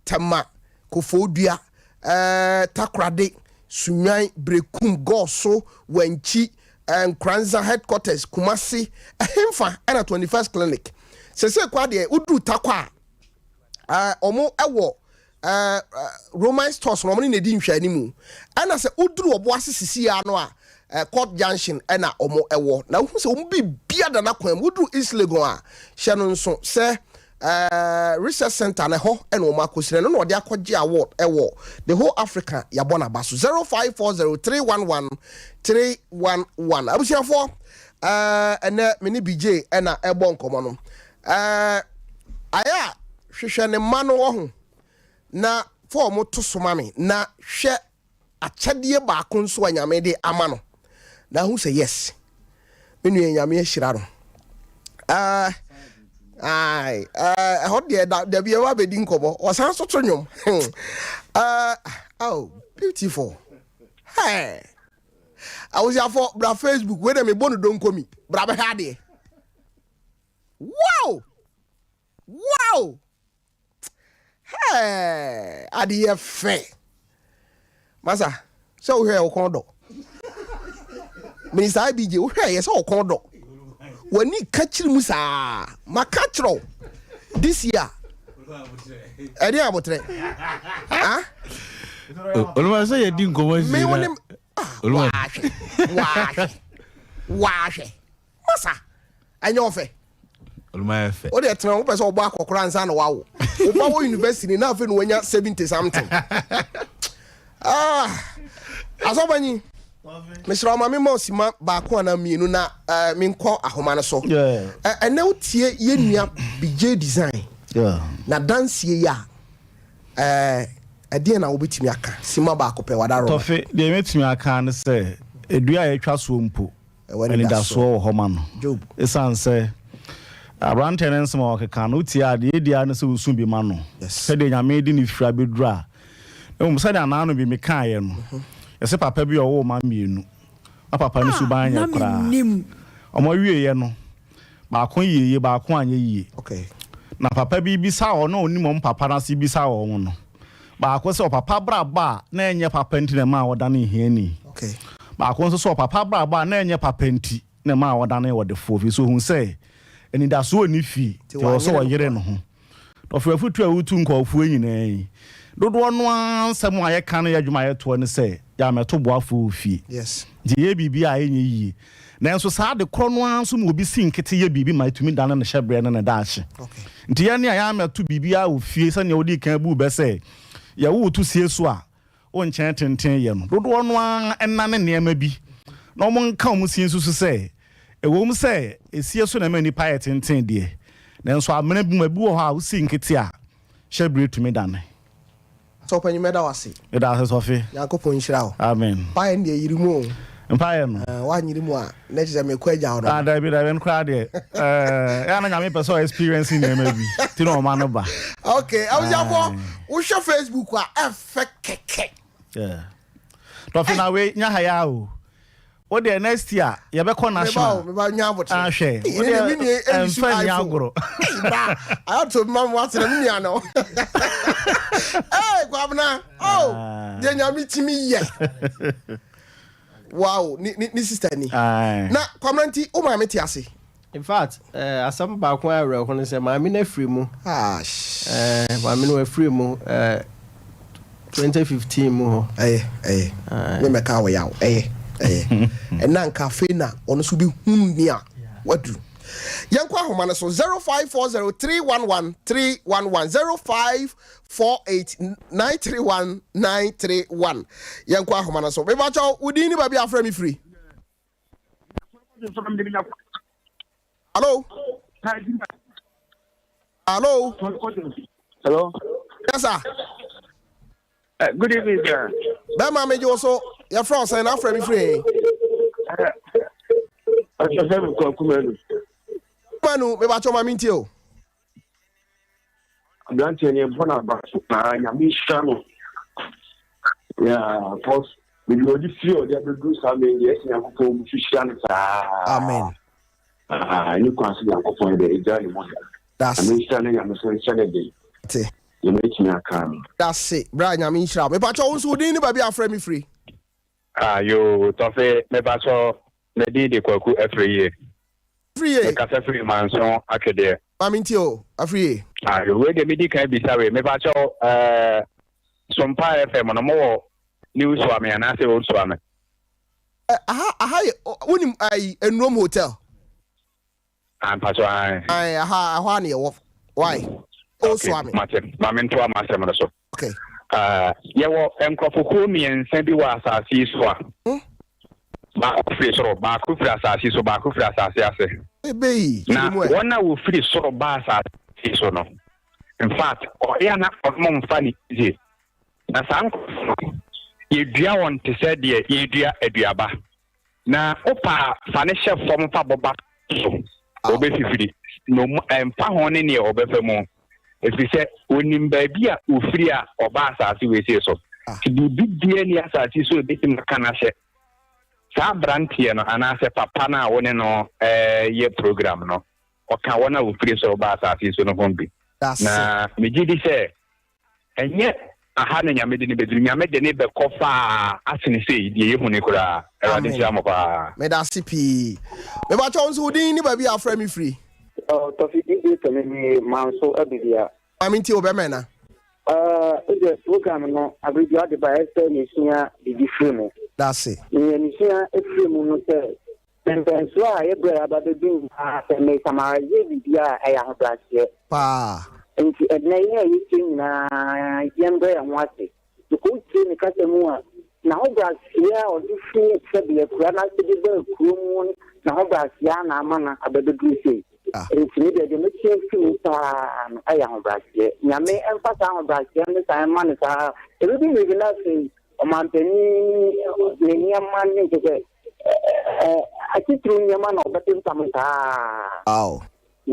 A: tema kofodua takrade sunyan brekum goso wanchi Nkranza headquarters Kumasi hemfa na 21st clinic sese kwa de udu takwa omo ewo Roman stores no mo ne di nhwa animu ana se uduru obo asisi ya no a Court Junction na omo ewo na hu se omo bibia da na kwan uduru East Legon a hye no nso se research center na ho ena o makosire no no de akogye award ewo the whole Africa ya bona baso 0540311311 abusiafo ene mini BJ ena ebo nkomo no aya hwehwe ne ma no ho na for mo to somame na hwe akyade baako nso anyame de ama no na hu say yes menu anyame ahira no ai hot there be a wedding kobo o san so tonwom oh beautiful hey I was here for bra Facebook where them bonu don komi bra be hade wow hey ade fe masa so we o kondo minister IBJ we yes o kondo wani kachiri musa makachiro this year edi abotre ah
E: oluma say yedi nkomo si
A: me woni wahe masa anyo fe
E: oluma efe
A: o de tena wo pese obo akokora nsa na wawo wo ba university na afi no wanya 70 something asobani Mr. Mami Mosima baako na mienu na minko ahoma no so ene utie ye nua BJ design na dance ye ya ade na obetimi aka sima baako pe wadaro
C: Tofi de metimi aka ne se edua ye twa so mpo eni da so ho ma no esan se abrante ne nsema okeka no utie ade edia ne se usun bi ma no se de nyame di ni fira bedura se de anano bi meka ye no yese papa bi owo ma mienu papa ni subanya kra omo wieye no ba kon yeye ba kon anye yie
A: okay
C: na papa bi bisa o no onimo papa na si bisa o no ba ko se papa bra ba na enye papa nti na ma woda ne hiani
A: okay
C: ba ko so papa bra ba na enye papa nti na ma woda ne wode fofi so hu se eni da so oni fi te o so o yere no ho to fuafutu awutu nkofu nyina dodo no ansem aye kan ya dwuma ye to ne se ya meto boafo fi
A: yes
C: di ye bibia enye yi nanso saa de korɔ no anso mo obi si nkete ye bibi ma tumi dan na hyebre na daache nti ya ne ya ma to bibi a ofie sɛ ne odi kan bu bɛ sɛ ya wo to sie so a o nkyɛn tenten ye no dodo no ɛna ne nneɛma bi na ɔmo nka ɔmo sie nsusu sɛ ɛwɔ mu sɛ esie so na ma nipa yɛ tenten de nanso amena bi ma bi wɔ hɔ a wo si nkete a hyebre tumi dan
A: so panyi meda wase
C: eda se sofi
A: yakopon hira o
C: amen
A: pa en de yirimu
C: mpaye no
A: wa nyirimu a na je me kwa gya o
C: da bi da ben kwa de ya na nyame person experience ni ma bi ti no ma no ba
A: okay awjafo wo show Facebook a efekeke
C: yeah Tofi na we nya haya o o de next year ye be call national
A: me ba nya abotre
C: ah hwe o de emfa nya agoro
A: ba I to mam what na me no eh gwabna oh de nya mi timi ye wow ni sister ni na kwamranti o ma me ti ase
D: in fact asam ba ko awre ho ne se ma me na free mu ma me no free mu 2015 mu
A: me me ka we yaw na nka fe na ono so bi hunu ni a wadu yankwa homa na so 0540311311 0548931931 yankwa homa na so be ba cho udi ni ba bi afra mi free hello hello
F: hello
A: yes sir
F: good evening sir
A: be ma me jo so your friend say na afra mi free Manu, me ba choma minti o.
F: Granted, you bona ba na nyamisha no. Yeah, cause we go this year they do something yes nyankopon mu hwehwia no saa.
A: Amen.
F: Ni kwanse nyankopon de ejani mo.
A: That's
F: nyamisha no nyamisha chane de.
A: Te.
F: You make me akam.
A: That's it. Bra nyamisha. Me ba cho unsu din ni ba bi afra mi free.
F: Yo, Tofi, me ba cho me di de kwaku every year.
A: Free ye.
F: Ka sa free man so akede.
A: Maminti o, afri.
F: Yo we de me di kan bi sawe me ba cho SOMPA FM no mo news wa me na se o so ame.
A: Aha wonim ai Enrom hotel.
F: Pa so ai.
A: Aha ne wo. Why? O so ame.
F: Maminto amasem no so.
A: Okay.
F: Ye wo enkrofoko miensa bi wa asase so a. Ba free soro ba ku free asase so ba ku free asase ase.
A: Ebe.
F: Na wona wo free soro ba asase so no. In fact, ya na omom fani je. Na sanko ye dua won te se de ye dua aduaba. Na opa fane chef form fa boba so. Obe fifiri. No emfa hone ne obefemu. Efi se onim ba bia ofiri a oba asase we se so. Ti bi die ni asase so be tim kana hye. Sa brantie no anase papa na woni no ye program no. Oka wona ofiri so oba asase so no hombi. Na mejidi se enye aha na nyame de ne bedru nyame de ne be kofa asene se die ye hune kura erade tia mopa
A: me da sipi me ba cho nso din ni ba bi afra mi free
F: Tofi di to me manso abidia
A: aminti obeme na
F: the program no abidia de ba ese ni sia di free mo
A: that's it
F: ni sia e free mo no se so a ye bra ba de bin se me samara ye bidia e ya ho brasie
A: pa
F: enti edna ye yitin na yembe anwase ko ti ni kasemu a na ho brasia o di fi se bi ekura na se bi ba kurom na ho brasia na amana abedu sei enti ni de me ti fi sa aya ho brasia nyame emfasa ho brasia ne sa amana sa e bi ni na se o manteni ni amana ni ke atitru nyama na obetin samta
A: aw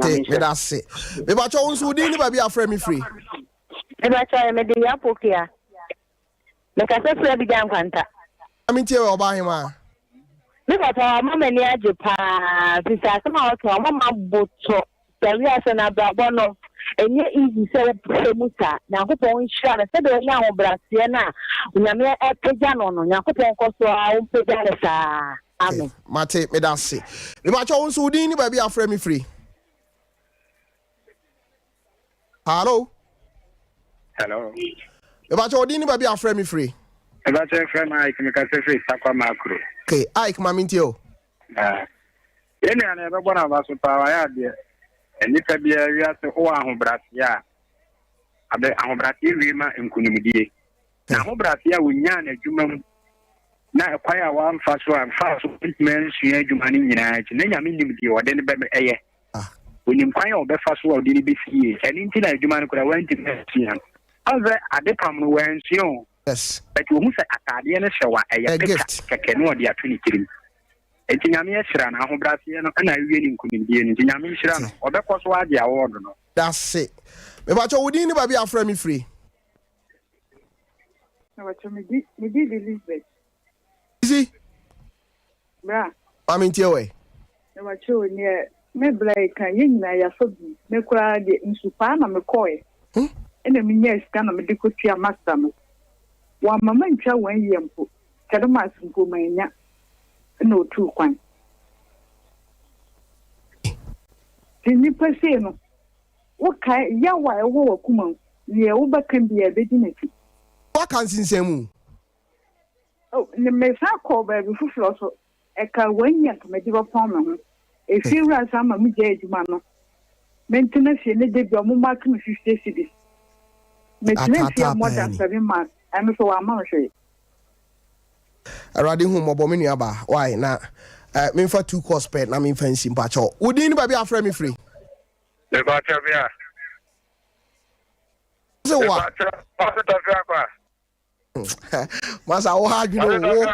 A: te me da se me ba cho unsu din ni ba bi afra mi free
G: me ba cha me de yapokia me ka se free bi dan kwanta
A: aminti e oba hima
G: me ba ta mama ni age pa sisa se ma o to mama boto tari ase na brabo no enye easy se muta na kopon hira na se de nya ho brasie na nyame epeja no no nya kopon koso a o peja le sa amen
A: mate me da se me ba cho unsu din ni ba bi afra mi free hello eba cho din ni ba bi afra mi free
F: eba che free Mike me ka se free sakwa makro
A: okay Ike mamintio
F: Any another one of us with power idea. And if I be a real to Brasia, I bet Brasia in Kunimidi. Now, Brasia will yarn a human. Now, acquire one fast one, fast men, she had money in it, and then I mean, you or then baby air. When you inquire of the first world, did it be see, and until I demand could have went to Messian. Other at the palm when she owned. Yes, but you must at the end of shower a gift, can know the affinity. And Tinamia Shran, I hope Brasia, and I really couldn't be in Tinamia Shran, or that was why they are ordered.
A: That's it. But you wouldn't be a friend me free.
G: What you did, Elizabeth.
A: Easy?
G: Bra.
A: I'm in your way.
G: What you near me, Blake, and you know, your food, me cried in Supana, McCoy. And a minion scan of medical chair master. One moment, shall when you put Cadamas and Gomania. No, 2 1. Can you perceive? What kind Yawa war Kumo? Near Uber can be a dignity.
A: What can say?
G: Oh, the Messako by the floor, a car when you have medical farmer. A few rats are my judge, Mano. Maintenance in the day of marking 50 cities. Maintenance more than 7 months. I'm so I'm sure.
A: A riding home of Bominiaba. Why not? Me for 2 course pet, I mean, fancy patcho. Would you be a friend me free?
F: The butcher, yeah.
A: So what? Masa o ha dwene o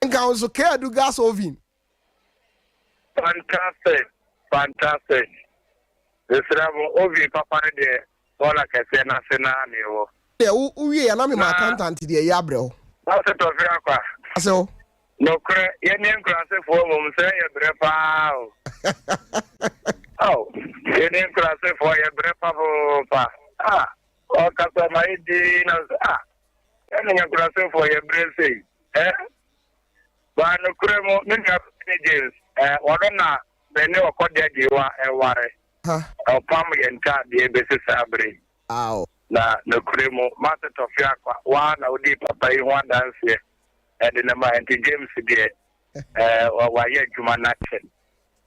A: nka o so care do gas oven.
F: Fantastic. This rabo oven papa de wala kese na sena ni wo.
A: De o wie ya na me accountant de ya bre o.
F: Masa Tofiakwa.
A: So
F: no kre ye ni nkrase fo mum se ye bre pa o. Oh, ye ni nkrase fo ye bre pa. Ah, o ka so mai di na and you're crossing for your brain, eh? But no cremo, many jails, or not, they know what you are a worry. Or Palmy and Cat, the basis abri.
A: Ow.
F: Na no cremo, Master Tofiakwa, one or deep pay one dance here, and in the mind to James again, or why yet you man action.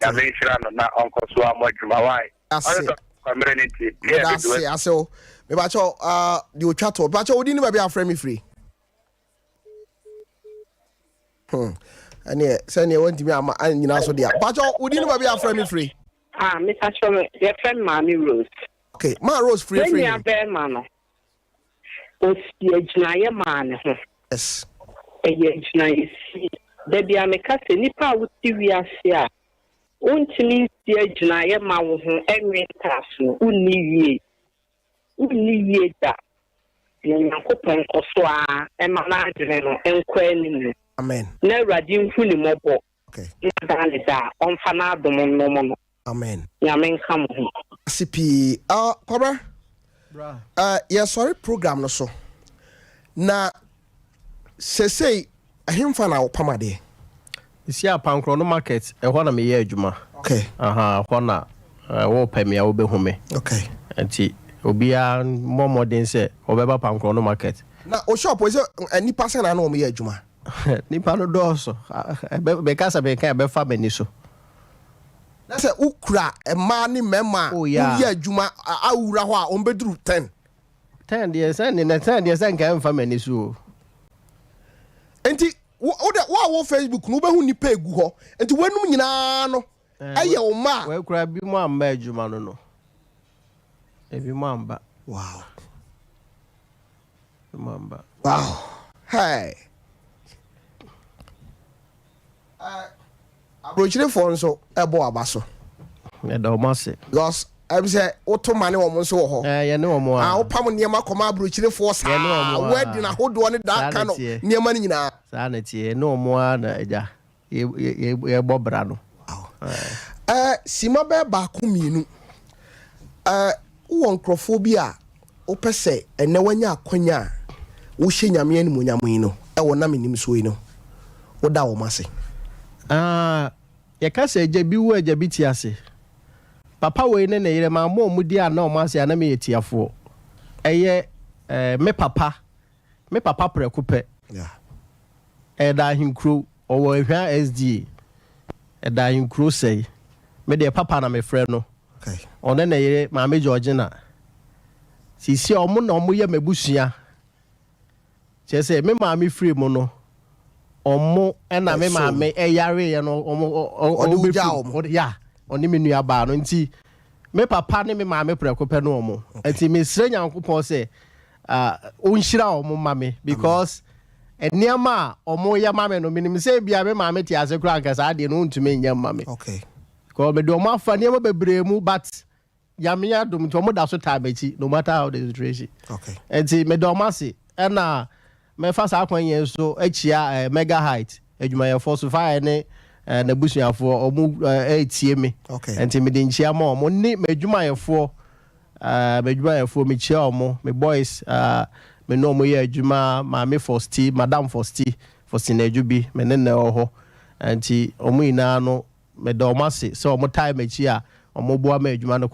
F: Yavishan, not Uncle Swam, what you my wife. Community,
A: that's it. So, me bacho the chato bacho odi ni ba bia frame me free ane say ne want me am anyina so dia bacho odi ni ba bia frame me free
G: Mr. Chome, your friend Mommy Rose.
A: Okay, ma Rose free
G: when you are bear man o si ejinaye man ho
A: yes
G: ejinaye si da bia me ka se nipa wo ti wiase a untimi si ejinaye ma wo ho enwe taso unni wie da Yankopon koso a ema na adwene no enkwa ni
A: amen
G: na awurade mfu ni mobo
A: okay
G: na dale da onfa na adom no mo no
A: amen
G: nyame nka mo ho
A: CP Cobra
D: bra
A: yeah sorry program no so na say ahemfa na opamade
D: isi apankro no market e ho na me ye adwuma
A: okay
D: ho na wo pemia wo behume
A: okay
D: anti obia modern say obeba pankro no market
A: na o shop we say any person na no me ye adwuma
D: nipa no do so be kasa be kan be fa mani so
A: na say ukura e ma ni mema wo ye adwuma awura ho a on beduru 10
D: dey say ni na 10 dey say kan fa mani so
A: enti wo Facebook no be hu nipa egu ho enti wenum nyina no aye o ma
D: we kura bi mo amba adwuma no ebi mo amba
A: wow
D: mamba
A: wow hey abrochire for nso ebo abaso
D: e da o mase
A: because I say auto money wo nso wo ho
D: ye ne wo mo
A: a opam niema koma abrochire for sa wedding ahodo ne da ka no niema ni nyina
D: sa na tie ne wo mo na eja ye bobra no
A: sima be ba ko mienu wo nkrofobia opese ene wanya akonya wo hye nyame ani munyamo no e wo na menim so yi no wo da wo mase
D: ye ka se eja bi wo eja bi ti ase papa we ne yire ma mo mudi ana o mase ana me yetiafo eye me papa prekupe
A: yeah
D: da hinkro o wo hwa SD ɛda nkuro sɛi me de papa na me frɛ no ɔne na yere maame Georgina sisi ɔmo na ɔmo yɛ mabusua kyerɛ sɛ me maame free mu no ɔmo ɛna me maame ɛyare yɛ no ɔmo ya ɔne me nua baa no nti me papa ne me maame prɛko pɛ no ɔmo nti me srɛ Nyankopɔn sɛ ɔnhyira ɔmo mame because nneɛma a ɔmo yɛ mame no menim sɛ bia me maame te ase kora anka saa deɛ no ntumi nyɛ mame because me de ɔmo afa nneɛma bebree mu but yamenya dum nti ɔmo da so taa bɛkyi no matter how the situation nti me de ɔmo ase ɛna me fa saa kwan yɛn so akyia mega height adwumayɛfoɔ so fa ne n'abusuafoɔ ɔmo ɛtie me nti me de nkyia ma ɔmo ne m'adwumayɛfoɔ mekyia ɔmo me boys me no mo yɛ adwuma maame Fosti madam Fosti na adwubi me ne na ɛwɔ hɔ nti ɔmo nyinaa no me de ɔmo ase sɛ ɔmo time akyi a ɔmo boa ma adwuma no